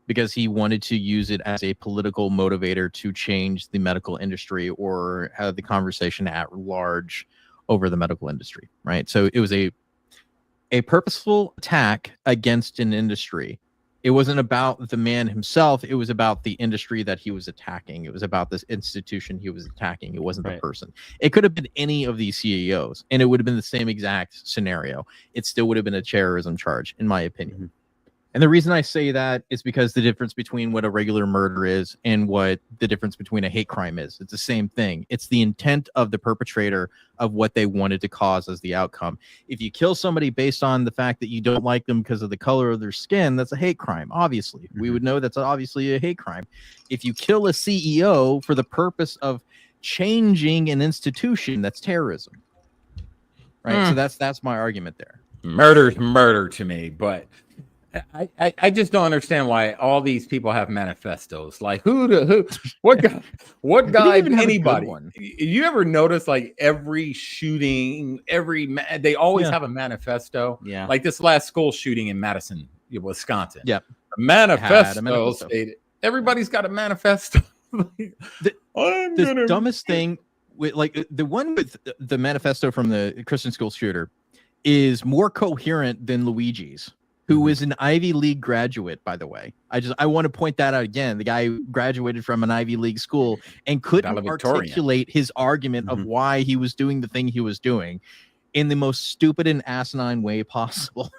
because he wanted to use it as a political motivator to change the medical industry or have the conversation at large over the medical industry, right? So it was a purposeful attack against an industry. It wasn't about the man himself. It was about the industry that he was attacking. It was about this institution he was attacking. It wasn't the person. It could have been any of these CEOs, and it would have been the same exact scenario. It still would have been a terrorism charge, in my opinion. Mm-hmm. And the reason I say that is because the difference between what a regular murder is and what the difference between a hate crime is, it's the same thing. It's the intent of the perpetrator of what they wanted to cause as the outcome. If you kill somebody based on the fact that you don't like them because of the color of their skin, that's a hate crime, obviously. Mm-hmm. We would know that's obviously a hate crime. If you kill a CEO for the purpose of changing an institution, that's terrorism. Right? So that's my argument there. Murder's murder to me, but I just don't understand why all these people have manifestos. Like what guy, anybody? You ever notice like every shooting, they always have a manifesto? Yeah. Like this last school shooting in Madison, Wisconsin. Yeah. A manifesto stated. Everybody's got a manifesto. The dumbest thing with like the one with the manifesto from the Christian school shooter is more coherent than Luigi's, who is an Ivy League graduate, by the way. I want to point that out again. The guy graduated from an Ivy League school and couldn't articulate his argument of why he was doing the thing he was doing in the most stupid and asinine way possible.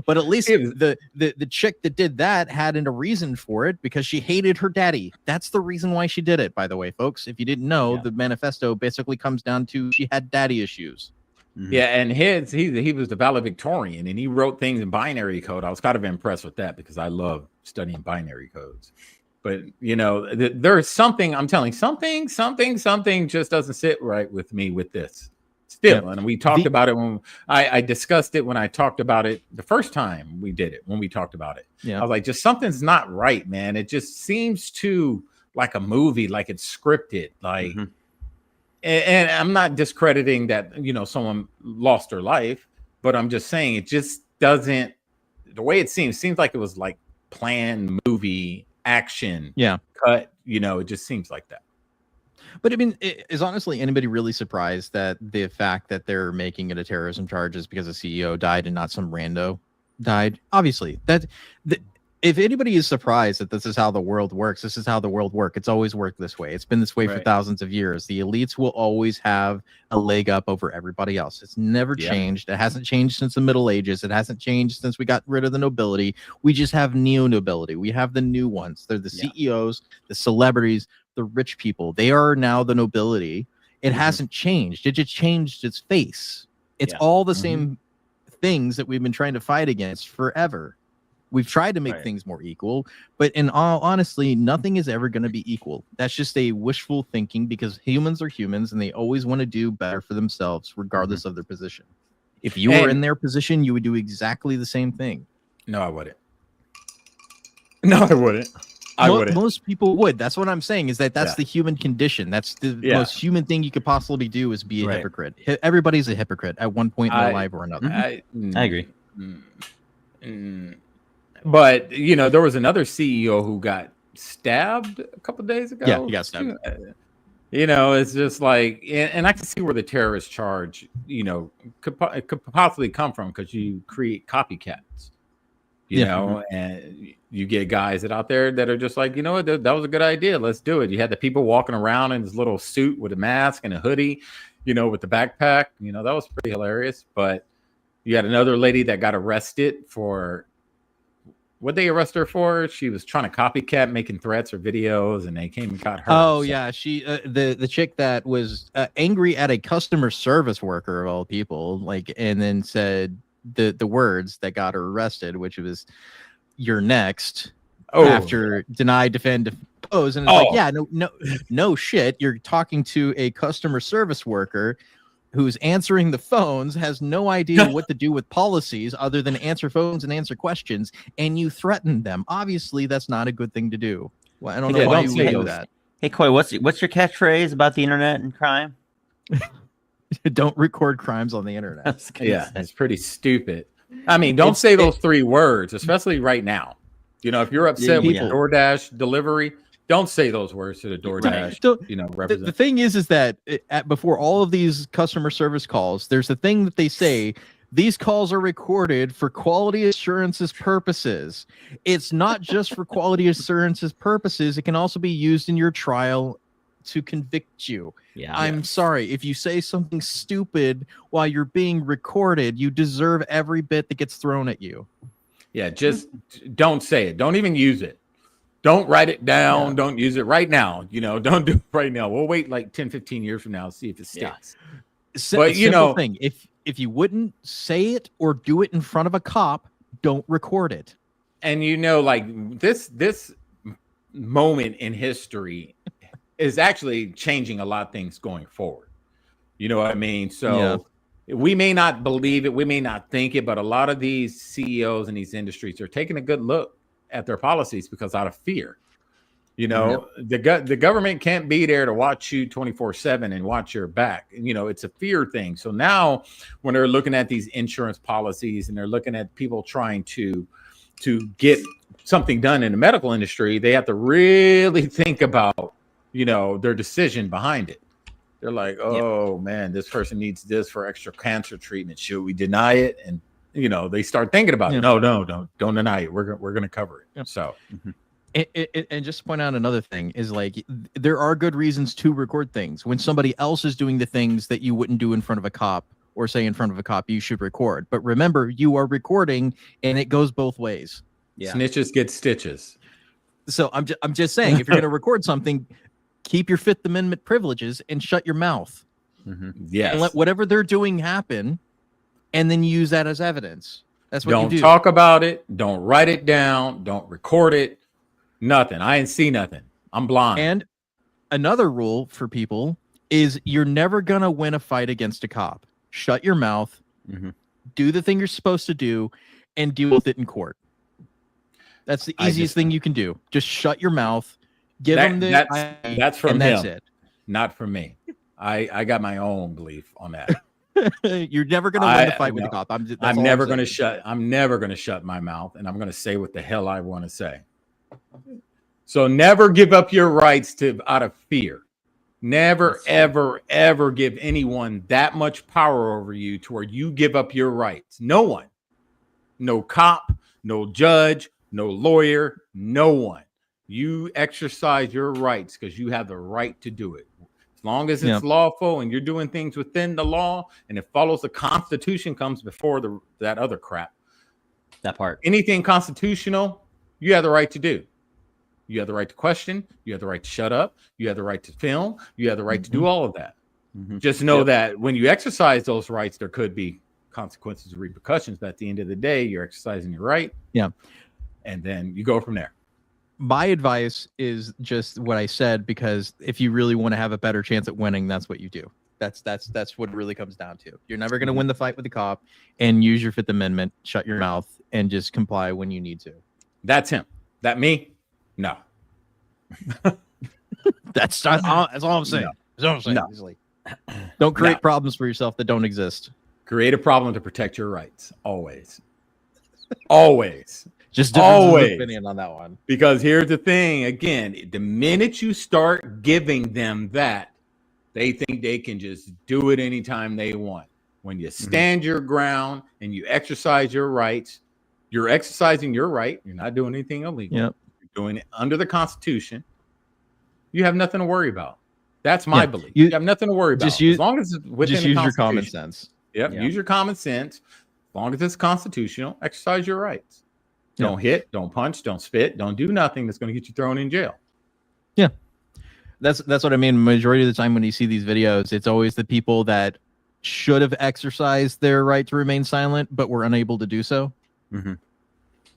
But at least the chick that did that had a reason for it, because she hated her daddy. That's the reason why she did it, by the way, folks. If you didn't know, the manifesto basically comes down to she had daddy issues. Mm-hmm. Yeah, and he was the valedictorian, and he wrote things in binary code. I was kind of impressed with that because I love studying binary codes. But there's something I'm telling something just doesn't sit right with me with this. Still, and we talked about it when I discussed it when I talked about it the first time we did it, when we talked about it. Yeah. I was like, just something's not right, man. It just seems too like a movie, like it's scripted, like. Mm-hmm. And I'm not discrediting that, someone lost their life, but I'm just saying it just doesn't, the way it seems like it was like planned movie action. Yeah. Cut, it just seems like that. But I mean, is honestly anybody really surprised that the fact that they're making it a terrorism charge is because a CEO died and not some rando died? Obviously, if anybody is surprised that this is how the world works, this is how the world works. It's always worked this way. It's been this way for thousands of years. The elites will always have a leg up over everybody else. It's never changed. It hasn't changed since the Middle Ages. It hasn't changed since we got rid of the nobility. We just have neo-nobility. We have the new ones. They're the CEOs, the celebrities, the rich people. They are now the nobility. It hasn't changed. It just changed its face. It's all the same things that we've been trying to fight against forever. We've tried to make things more equal, but in all honesty, nothing is ever going to be equal. That's just a wishful thinking, because humans are humans and they always want to do better for themselves, regardless of their position. If you were in their position, you would do exactly the same thing. No, I wouldn't. No, I wouldn't. I wouldn't. Most people would. That's what I'm saying, is that's the human condition. That's the most human thing you could possibly do, is be a hypocrite. Everybody's a hypocrite at one point in their life or another. I agree. But there was another CEO who got stabbed a couple of days ago. Yeah, he got stabbed. It's just like, and I can see where the terrorist charge, could possibly come from, because you create copycats. And you get guys out there that are just like, what, that was a good idea. Let's do it. You had the people walking around in this little suit with a mask and a hoodie, with the backpack. That was pretty hilarious. But you had another lady that got arrested for. What they arrest her for? She was trying to copycat, making threats or videos, and they came and got her. Oh, yeah. She, the chick that was angry at a customer service worker of all people, and then said the words that got her arrested, which was, "You're next." After deny, defend, depose, and it's no shit. You're talking to a customer service worker who's answering the phones has no idea what to do with policies other than answer phones and answer questions, and you threaten them. Obviously, that's not a good thing to do. Well, I don't know why you would do that. Hey, Coy, what's your catchphrase about the internet and crime? Don't record crimes on the internet. Yeah, it's pretty stupid. I mean, don't say those 3 words, especially right now. You know, if you're upset with your DoorDash delivery, don't say those words to the DoorDash. Right. The thing is that before all of these customer service calls, there's a thing that they say. These calls are recorded for quality assurances purposes. It's not just for quality assurances purposes. It can also be used in your trial to convict you. Yeah, I'm sorry. If you say something stupid while you're being recorded, you deserve every bit that gets thrown at you. Yeah, just don't say it. Don't even use it. Don't write it down. Yeah. Don't use it right now. You know, don't do it right now. We'll wait like 10, 15 years from now and see if it sticks. Yeah. But you know, thing, if you wouldn't say it or do it in front of a cop, don't record it. And you know, like this moment in history is actually changing a lot of things going forward. You know what I mean? So we may not believe it, we may not think it, but a lot of these CEOs in these industries are taking a good look at their policies because out of fear. You know, the government can't be there to watch you 24/7 and watch your back. You know, it's a fear thing. So now when they're looking at these insurance policies and they're looking at people trying to get something done in the medical industry, they have to really think about, you know, their decision behind it. They're like, oh man, this person needs this for extra cancer treatment. Should we deny it? And you know, they start thinking about it. No, don't deny it. We're going to cover it. So. And just to point out another thing is like there are good reasons to record things. When somebody else is doing the things that you wouldn't do in front of a cop or say in front of a cop, you should record. But remember, you are recording and it goes both ways. Yeah. Snitches get stitches. So I'm just saying, if you're going to record something, keep your Fifth Amendment privileges and shut your mouth. Yes. And let whatever they're doing happen and then use that as evidence. That's what you do. Don't talk about it. Don't write it down. Don't record it. Nothing. I ain't see nothing. I'm blind. And another rule for people is you're never going to win a fight against a cop. Shut your mouth, do the thing you're supposed to do, and deal with it in court. That's the easiest thing you can do. Just shut your mouth. Give them the that's from him. That's it. Not from me. I got my own belief on that. You're never going to win a fight with a cop. I'm never going to shut my mouth, and I'm going to say what the hell I want to say. So never give up your rights out of fear. Never, ever, ever give anyone that much power over you to where you give up your rights. No one. No cop, no judge, no lawyer, no one. You exercise your rights because you have the right to do it. As long as it's lawful and you're doing things within the law and it follows the Constitution comes before that other crap. That part. Anything constitutional, you have the right to do. You have the right to question. You have the right to shut up. You have the right to film. You have the right to do all of that. Just know that when you exercise those rights, there could be consequences and repercussions. But at the end of the day, you're exercising your right. Yeah. And then you go from there. My advice is just what I said, because if you really want to have a better chance at winning, that's what you do. That's what it really comes down to. You're never going to win the fight with the cop, and use your Fifth Amendment, shut your mouth, and just comply when you need to. That's him. That me? No. That's all I'm saying. No. That's all I'm saying. No. Like, don't create problems for yourself that don't exist. Create a problem to protect your rights. Always. Always. Just always opinion on that one. Because here's the thing, again, the minute you start giving them that, they think they can just do it anytime they want. When you stand your ground and you exercise your rights, you're exercising your right. You're not doing anything illegal. Yep. You're doing it under the Constitution. You have nothing to worry about. That's my belief. You have nothing to worry about. As long as it's within just the use Constitution. your common sense. Yep. Use your common sense. As long as it's constitutional, exercise your rights. Don't hit, don't punch, don't spit, don't do nothing that's going to get you thrown in jail. Yeah. That's what I mean. Majority of the time when you see these videos, it's always the people that should have exercised their right to remain silent, but were unable to do so.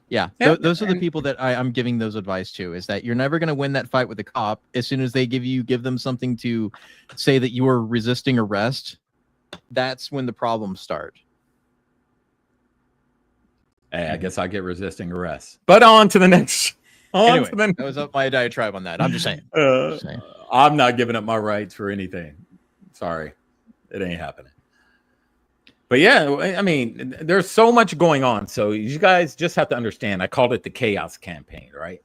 Yeah. Those are the people that I'm giving those advice to, is that you're never going to win that fight with the cop. As soon as they give them something to say that you are resisting arrest, that's when the problems start. Hey, I guess I get resisting arrest. But on to the next. Anyway, that was up my diatribe on that. I'm just saying. I'm not giving up my rights for anything. Sorry, it ain't happening. But yeah, I mean, there's so much going on. So you guys just have to understand. I called it the chaos campaign, right?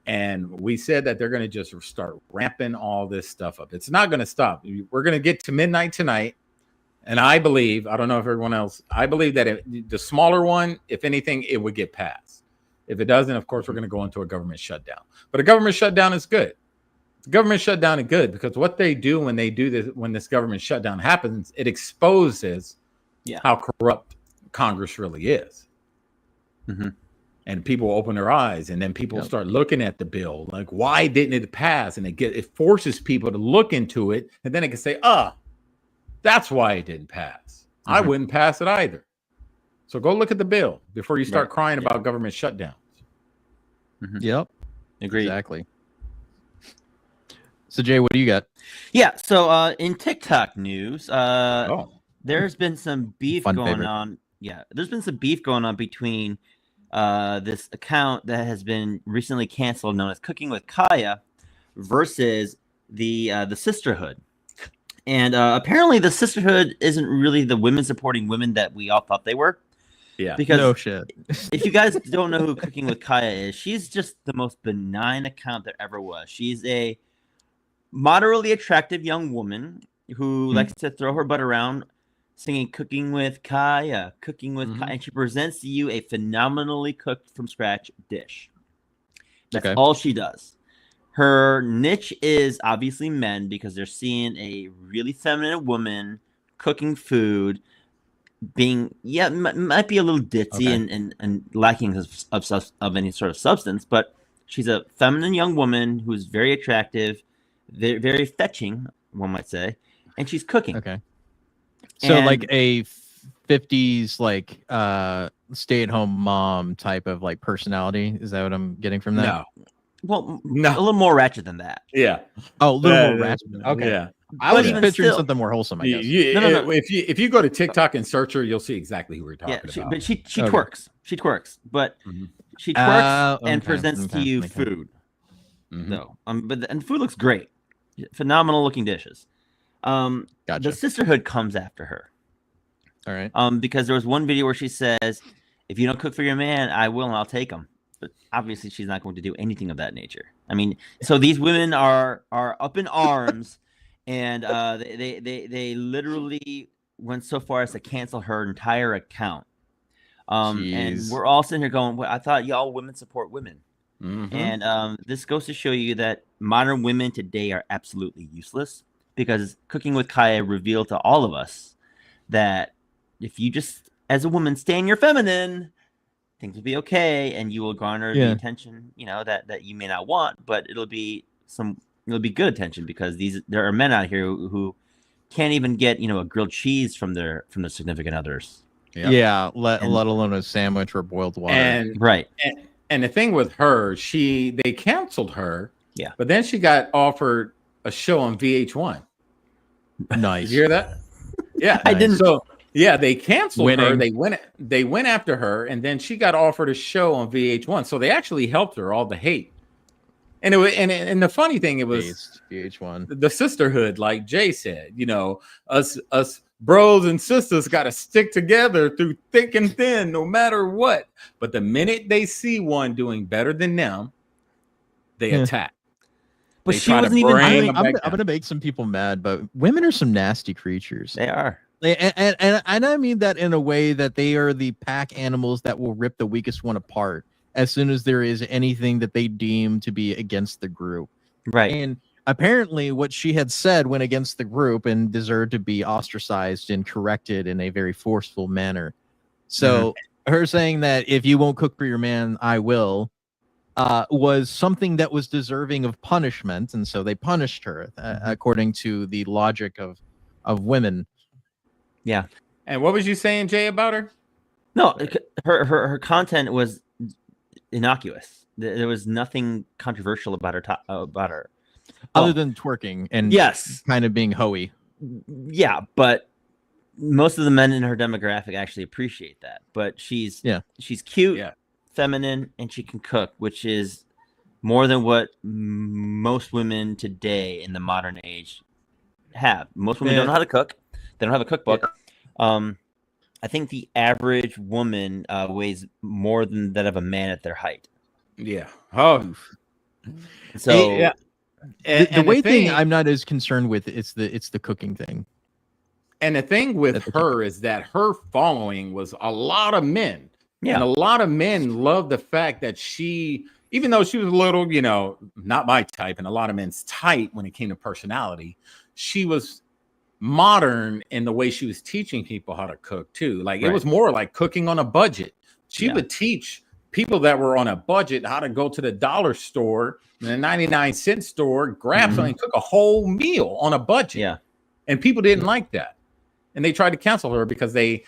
And we said that they're going to just start ramping all this stuff up. It's not going to stop. We're going to get to midnight tonight. And I believe, I don't know if everyone else, I believe that the smaller one, if anything, it would get passed. If it doesn't, of course, we're going to go into a government shutdown. But a government shutdown is good. The government shutdown is good because what they do when they do this, when this government shutdown happens, it exposes how corrupt Congress really is. Mm-hmm. And people open their eyes, and then people start looking at the bill. Like, why didn't it pass? And it forces people to look into it, and then it can say, that's why it didn't pass. I wouldn't pass it either. So go look at the bill before you start crying about government shutdowns. Mm-hmm. Yep. Agreed. Exactly. So Jay, what do you got? Yeah. So in TikTok news, there's been some beef going on. Yeah, there's been some beef going on between this account that has been recently canceled, known as Cooking with Kaya, versus the Sisterhood. And apparently the Sisterhood isn't really the women supporting women that we all thought they were. Yeah. Because no shit. If you guys don't know who Cooking with Kaya is, she's just the most benign account there ever was. She's a moderately attractive young woman who likes to throw her butt around singing Cooking with Kaya, Cooking with Kaya. And she presents to you a phenomenally cooked from scratch dish. That's all she does. Her niche is obviously men because they're seeing a really feminine woman cooking food, being might be a little ditzy and lacking of any sort of substance, but she's a feminine young woman who's very attractive, very, very fetching, one might say, and she's cooking. Okay. So like a 50s like stay-at-home mom type of like personality. Is that what I'm getting from that? No. Well, no, a little more ratchet than that. Yeah. Oh, a little more ratchet. Okay. Yeah. I was picturing something more wholesome, I guess. No. If you go to TikTok and search her, you'll see exactly who we're talking about. But she twerks. She twerks. But she twerks and presents to you food. No. But the food looks great. Phenomenal looking dishes. The Sisterhood comes after her. All right. Because there was one video where she says, if you don't cook for your man, I will and I'll take him. But obviously she's not going to do anything of that nature. I mean, so these women are up in arms, and they literally went so far as to cancel her entire account. And we're all sitting here going, well, I thought y'all women support women. And this goes to show you that modern women today are absolutely useless, because Cooking with Kaya revealed to all of us that if you just, as a woman, stay in your feminine, things will be okay, and you will garner the attention, that you may not want, but it'll be good attention, because there are men out here who can't even get a grilled cheese from their significant others. Let alone a sandwich or boiled water. And the thing with her, they canceled her. Yeah. But then she got offered a show on VH1. Nice. Did you hear that? Yeah. I didn't. So they canceled her. They went after her, and then she got offered a show on VH1. So they actually helped her, all the hate. And and the funny thing, it was VH1, the Sisterhood, like Jay said. Us bros and sisters got to stick together through thick and thin, no matter what. But the minute they see one doing better than them, they attack. But she wasn't even. I'm going to make some people mad, but women are some nasty creatures. They are. And I mean that in a way that they are the pack animals that will rip the weakest one apart as soon as there is anything that they deem to be against the group. Right. And apparently what she had said went against the group and deserved to be ostracized and corrected in a very forceful manner. So her saying that if you won't cook for your man, I will, was something that was deserving of punishment. And so they punished her according to the logic of women. Yeah. And what was you saying, Jay, about her? No, her content was innocuous. There was nothing controversial about her. Other than twerking and kind of being hoey. Yeah, but most of the men in her demographic actually appreciate that. But she's cute, feminine, and she can cook, which is more than what most women today in the modern age have. Most women don't know how to cook. They don't have a cookbook. I think the average woman weighs more than that of a man at their height. Yeah. Oh. So the weight thing I'm not as concerned with. It's the cooking thing. And the thing with her is that her following was a lot of men. Yeah. And a lot of men love the fact that she, even though she was a little, not my type, and a lot of men's type when it came to personality, she was modern in the way she was teaching people how to cook too. Like it was more like cooking on a budget. She would teach people that were on a budget how to go to the dollar store and the 99-cent store, grab something, and cook a whole meal on a budget. Yeah. And people didn't like that. And they tried to cancel her because they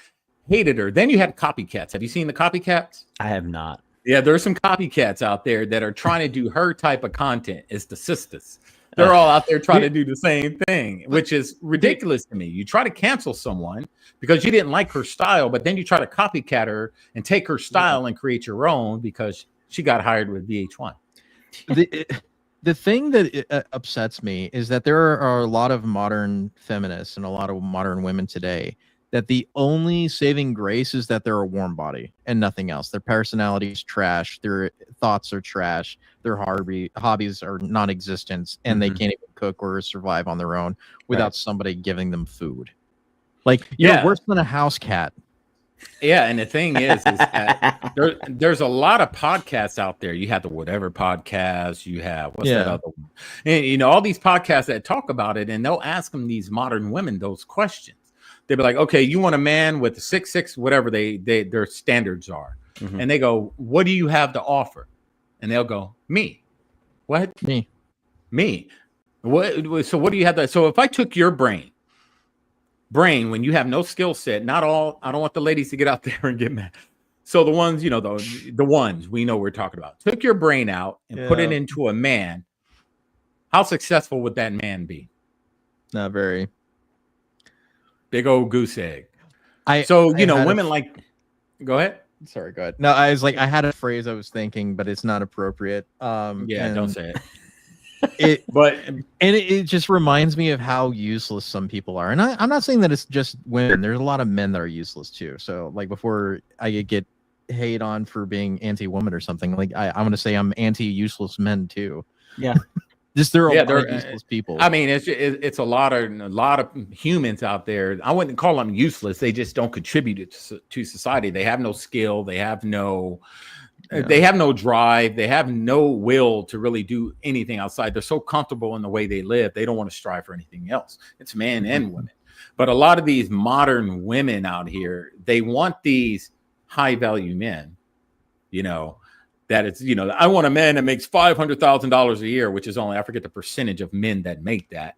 hated her. Then you had copycats. Have you seen the copycats? I have not. Yeah, there's some copycats out there that are trying to do her type of content. It's the sisters. They're all out there trying to do the same thing, which is ridiculous to me. You try to cancel someone because you didn't like her style, but then you try to copycat her and take her style and create your own because she got hired with VH1. The thing that upsets me is that there are a lot of modern feminists and a lot of modern women today that the only saving grace is that they're a warm body and nothing else. Their personality is trash. Their thoughts are trash. Their hobbies are non-existent, and they can't even cook or survive on their own without somebody giving them food. Like, you're worse than a house cat. Yeah, and the thing is that there's a lot of podcasts out there. You have the Whatever podcast. You have that other one? And all these podcasts that talk about it, and they'll ask them, these modern women, those questions. They'll be like, okay, you want a man with 6'6", whatever their standards are. And they go, what do you have to offer? And they'll go, me. What? Me. What? So what do you have to? So if I took your brain, when you have no skill set, not all, I don't want the ladies to get out there and get mad. So the ones, the ones we know we're talking about, took your brain out and put it into a man. How successful would that man be? Not very. Big old goose egg. Women like, go ahead. Sorry, go ahead. No, I was like, I had a phrase I was thinking, but it's not appropriate. Don't say it. It just reminds me of how useless some people are. And I'm not saying that it's just women. There's a lot of men that are useless too. So like, before I get hate on for being anti-woman or something, like I'm going to say I'm anti-useless men too. Yeah. Just there are a lot of useless people. I mean, it's a lot of humans out there. I wouldn't call them useless. They just don't contribute to society. They have no skill. They have no drive. They have no will to really do anything outside. They're so comfortable in the way they live. They don't want to strive for anything else. It's men and women. But a lot of these modern women out here, they want these high value men, that it's, I want a man that makes $500,000 a year, which is only, I forget the percentage of men that make that.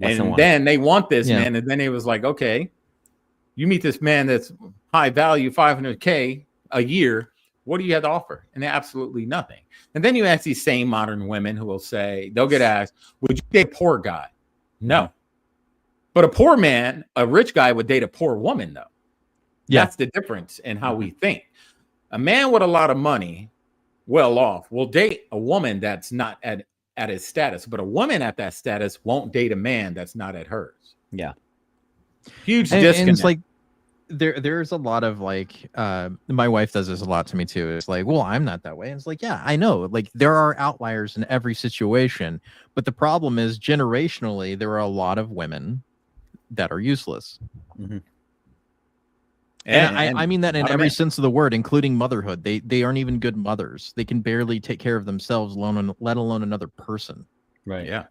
And then they want this man. And then it was like, okay, you meet this man that's high value, $500K a year. What do you have to offer? And absolutely nothing. And then you ask these same modern women who will say, they'll get asked, would you date a poor guy? No. But a poor man, a rich guy would date a poor woman, though. Yeah. That's the difference in how we think. A man with a lot of money, well off, will date a woman that's not at his status, but a woman at that status won't date a man that's not at hers. Yeah. Huge disconnect. And it's like, there's a lot of like, my wife does this a lot to me too. It's like, well, I'm not that way. And it's like, yeah, I know. Like, there are outliers in every situation, but the problem is generationally, there are a lot of women that are useless. And I mean that in every sense of the word, including motherhood. They aren't even good mothers. They can barely take care of themselves, let alone another person. Right. Yeah.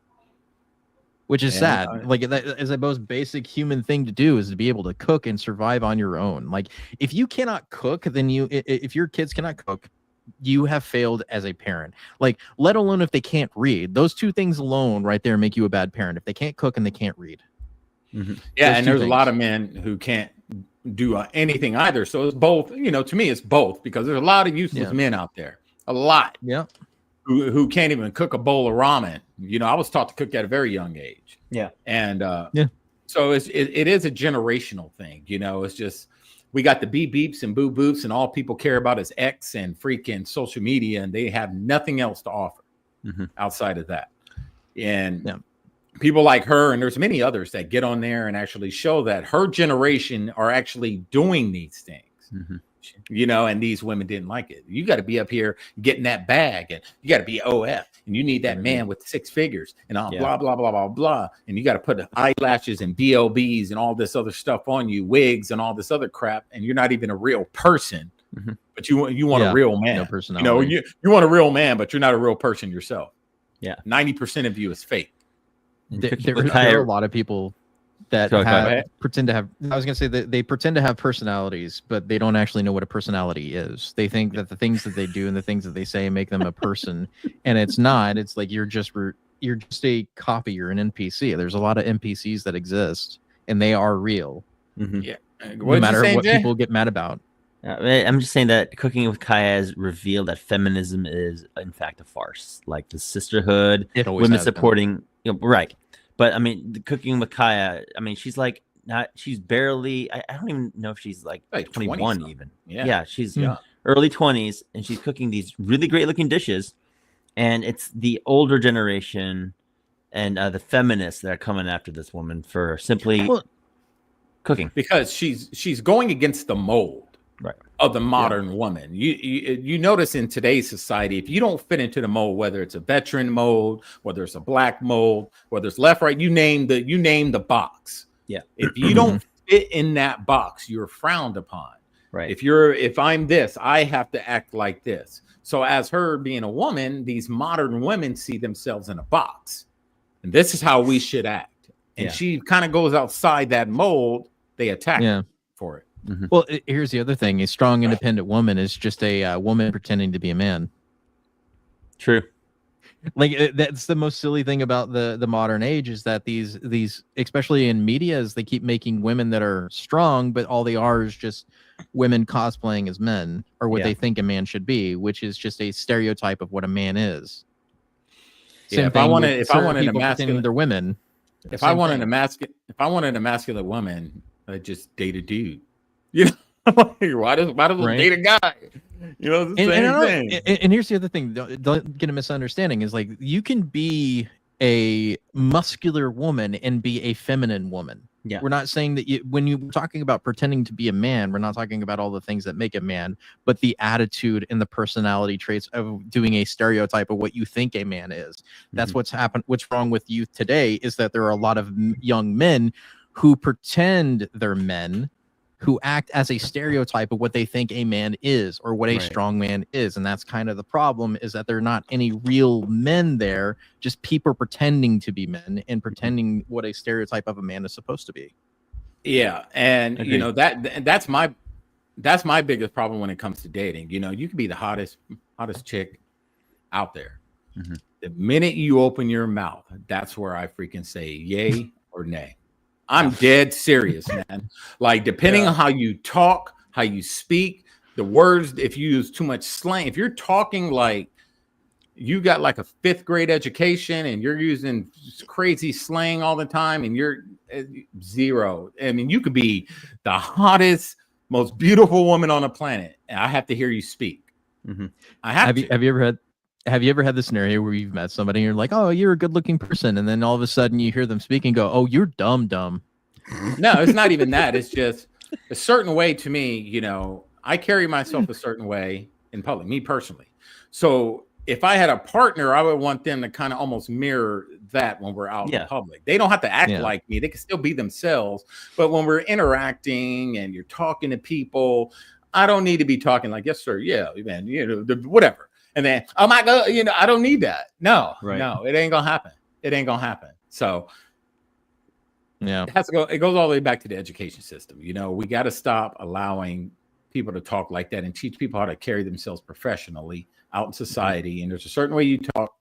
Which is sad. Like, that is the most basic human thing to do, is to be able to cook and survive on your own. Like, if you cannot cook, then if your kids cannot cook, you have failed as a parent. Like, let alone if they can't read. Those two things alone right there make you a bad parent. If they can't cook and they can't read. Yeah, and there's a lot of men who can't do anything either. So it's both, to me, it's both, because there's a lot of useless men out there. A lot. Yeah. Who can't even cook a bowl of ramen. I was taught to cook at a very young age. Yeah. And So it is a generational thing, you know. It's just we got the beep beeps and boo boops, and all people care about is X and freaking social media, and they have nothing else to offer outside of that. And people like her, and there's many others that get on there and actually show that her generation are actually doing these things. You know, and these women didn't like it. You got to be up here getting that bag, and you got to be OF, and you need that man with 6 figures, and all blah blah blah blah blah, and you got to put eyelashes and BLBs and all this other stuff on you, wigs and all this other crap, and you're not even a real person, but you want a real man. No You personality. know, you want a real man, but you're not a real person yourself. Yeah, 90% of you is fake. There are a lot of people that pretend to have. I was going to say that they pretend to have personalities, but they don't actually know what a personality is. They think that the things that they do and the things that they say make them a person, and it's not. It's like you're just a copy. You're an NPC. There's a lot of NPCs that exist, and they are real. Yeah, no matter what people get mad about. I'm just saying that Cooking with Kaya has revealed that feminism is, in fact, a farce. Like the sisterhood, women supporting, right. But I mean, the Cooking with Kaya, I mean, she's like she's barely, I don't even know if she's like 21 even. Yeah, she's early 20s, and she's cooking these really great looking dishes. And it's the older generation and the feminists that are coming after this woman for simply cooking. Because she's going against the mold of the modern woman. You notice in today's society, if you don't fit into the mold, whether it's a veteran mold, whether it's a black mold, whether it's left, right, you name the box. Yeah. If you don't fit in that box, you're frowned upon. Right. If I'm this, I have to act like this. So as her being a woman, these modern women see themselves in a box. And this is how we should act. And she kind of goes outside that mold, they attack her for it. Well, here's the other thing. A strong, independent woman is just a woman pretending to be a man. True. Like that's the most silly thing about the modern age is that these especially in media is they keep making women that are strong, but all they are is just women cosplaying as men or what they think a man should be, which is just a stereotype of what a man is. If I wanted a masculine, they're women. If I wanted a masculine woman, I'd just date a dude. You know, why does date a guy? You know, the same thing. And here's the other thing: don't get a misunderstanding. Is like you can be a muscular woman and be a feminine woman. Yeah, we're not saying that when you're talking about pretending to be a man, we're not talking about all the things that make a man, but the attitude and the personality traits of doing a stereotype of what you think a man is. That's what's happened. What's wrong with youth today is that there are a lot of young men who pretend they're men, who act as a stereotype of what they think a man is or what a strong man is. And that's kind of the problem, is that there are not any real men there, just people pretending to be men and pretending what a stereotype of a man is supposed to be. Yeah. And you know, that's my biggest problem when it comes to dating. You know, you can be the hottest chick out there. The minute you open your mouth, that's where I freaking say yay or nay. I'm dead serious, man. Like, depending on how you talk, how you speak, the words, if you use too much slang, if you're talking like you got like a 5th grade education and you're using crazy slang all the time and you're zero. I mean, you could be the hottest, most beautiful woman on the planet, and I have to hear you speak. I have to. Have you ever had the scenario where you've met somebody and you're like, oh, you're a good looking person, and then all of a sudden you hear them speak and go, oh, you're dumb. No, it's not even that. It's just a certain way to me. You know, I carry myself a certain way in public, me personally. So if I had a partner, I would want them to kind of almost mirror that when we're out in public. They don't have to act like me. They can still be themselves. But when we're interacting and you're talking to people, I don't need to be talking like, yes, sir. Yeah, man, you know, whatever. And then, oh my God, you know, I don't need that. No, no, it ain't gonna happen. It ain't gonna happen. So it has to go. It goes all the way back to the education system. You know, we got to stop allowing people to talk like that and teach people how to carry themselves professionally out in society. And there's a certain way you talk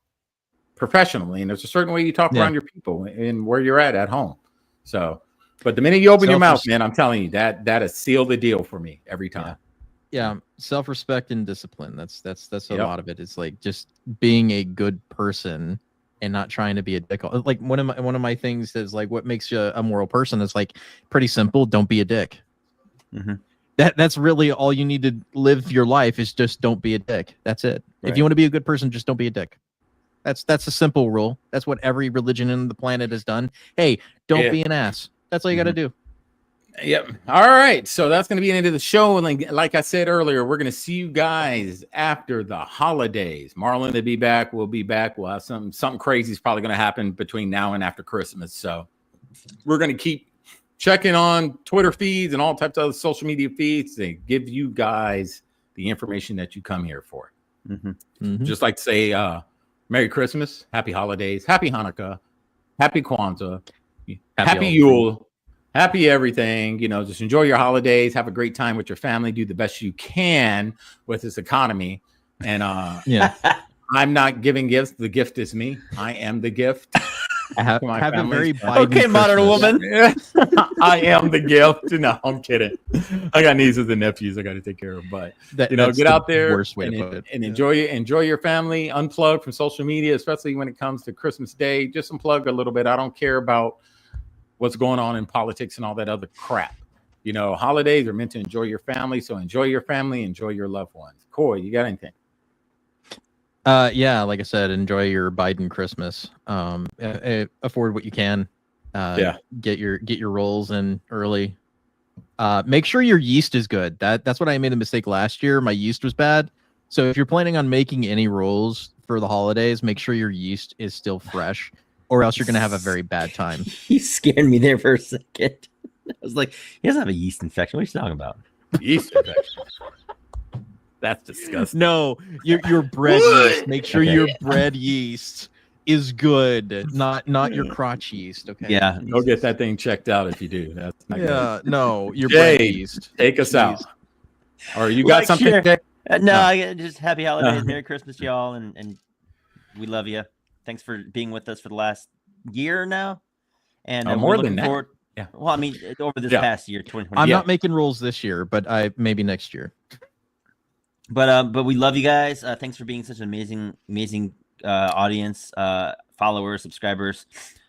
professionally, and there's a certain way you talk around your people and where you're at home. So, but the minute you open your mouth, man, I'm telling you that has sealed the deal for me every time. Yeah, self-respect and discipline. That's a lot of it. It's like just being a good person and not trying to be a dick. Like one of my things is like, what makes you a moral person is like pretty simple. Don't be a dick. Mm-hmm. That's really all you need to live your life is just don't be a dick. That's it. Right. If you want to be a good person, just don't be a dick. That's a simple rule. That's what every religion in the planet has done. Hey, don't be an ass. That's all you got to do. Yep. All right. So that's going to be the end of the show. And like I said earlier, we're going to see you guys after the holidays. Marlon will be back. We'll be back. We'll have something crazy is probably going to happen between now and after Christmas. So we're going to keep checking on Twitter feeds and all types of social media feeds to give you guys the information that you come here for. Mm-hmm. Mm-hmm. Just like to say, Merry Christmas, Happy Holidays, Happy Hanukkah, Happy Kwanzaa, Happy Yule, Happy everything. You know, just enjoy your holidays. Have a great time with your family. Do the best you can with this economy. And Yeah, I'm not giving gifts. The gift is me. I am the gift. have my a family. very Biden Okay, modern Christmas. woman. I am the gift. No, I'm kidding. I got nieces and nephews I got to take care of. But That's get the out there worst way to put it. and enjoy your family. Unplug from social media, especially when it comes to Christmas Day. Just unplug a little bit. I don't care about what's going on in politics and all that other crap. You know, holidays are meant to enjoy your family. So enjoy your family, enjoy your loved ones. Coy, you got anything? Yeah, like I said, enjoy your Biden Christmas. Afford what you can. Get your rolls in early. Make sure your yeast is good. That's what I made a mistake last year. My yeast was bad. So if you're planning on making any rolls for the holidays, make sure your yeast is still fresh, or else you're gonna have a very bad time. You scared me there for a second. I was like, he doesn't have a yeast infection. What are you talking about? Yeast infection. That's disgusting. No, your bread yeast. Make sure Okay. your bread yeast is good, not your crotch yeast. Okay. Yeah. Go get that thing checked out if you do. That's not good. Yeah. No, your Jay, bread yeast. Take us out. Jeez. Or you got Like, something? sure. Jay? No, No. I just happy holidays, Merry Christmas, y'all, and we love you. Thanks for being with us for the last year now, and Oh, we're more looking than that. forward. Yeah. Well, I mean, over this Yeah. past year, 2020. I'm Yeah. not making rules this year, but maybe next year. But we love you guys. Thanks for being such an amazing audience, followers, subscribers,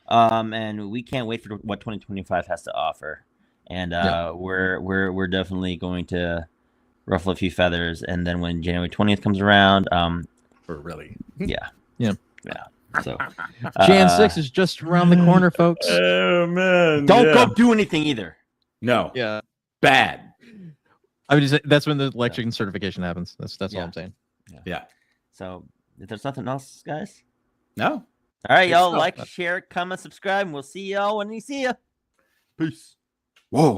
and we can't wait for what 2025 has to offer. And we're definitely going to ruffle a few feathers. And then when January 20th comes around, We're really. yeah. So Jan 6 is just around the corner, folks. Oh man! don't go do anything either. No. Yeah. Bad. I mean, that's when the election certification happens. That's all Yeah. I'm saying. Yeah. So if there's nothing else, guys. No. All right, Good y'all. stuff. Like, share, comment, subscribe, and we'll see y'all when we see you. Peace. Whoa.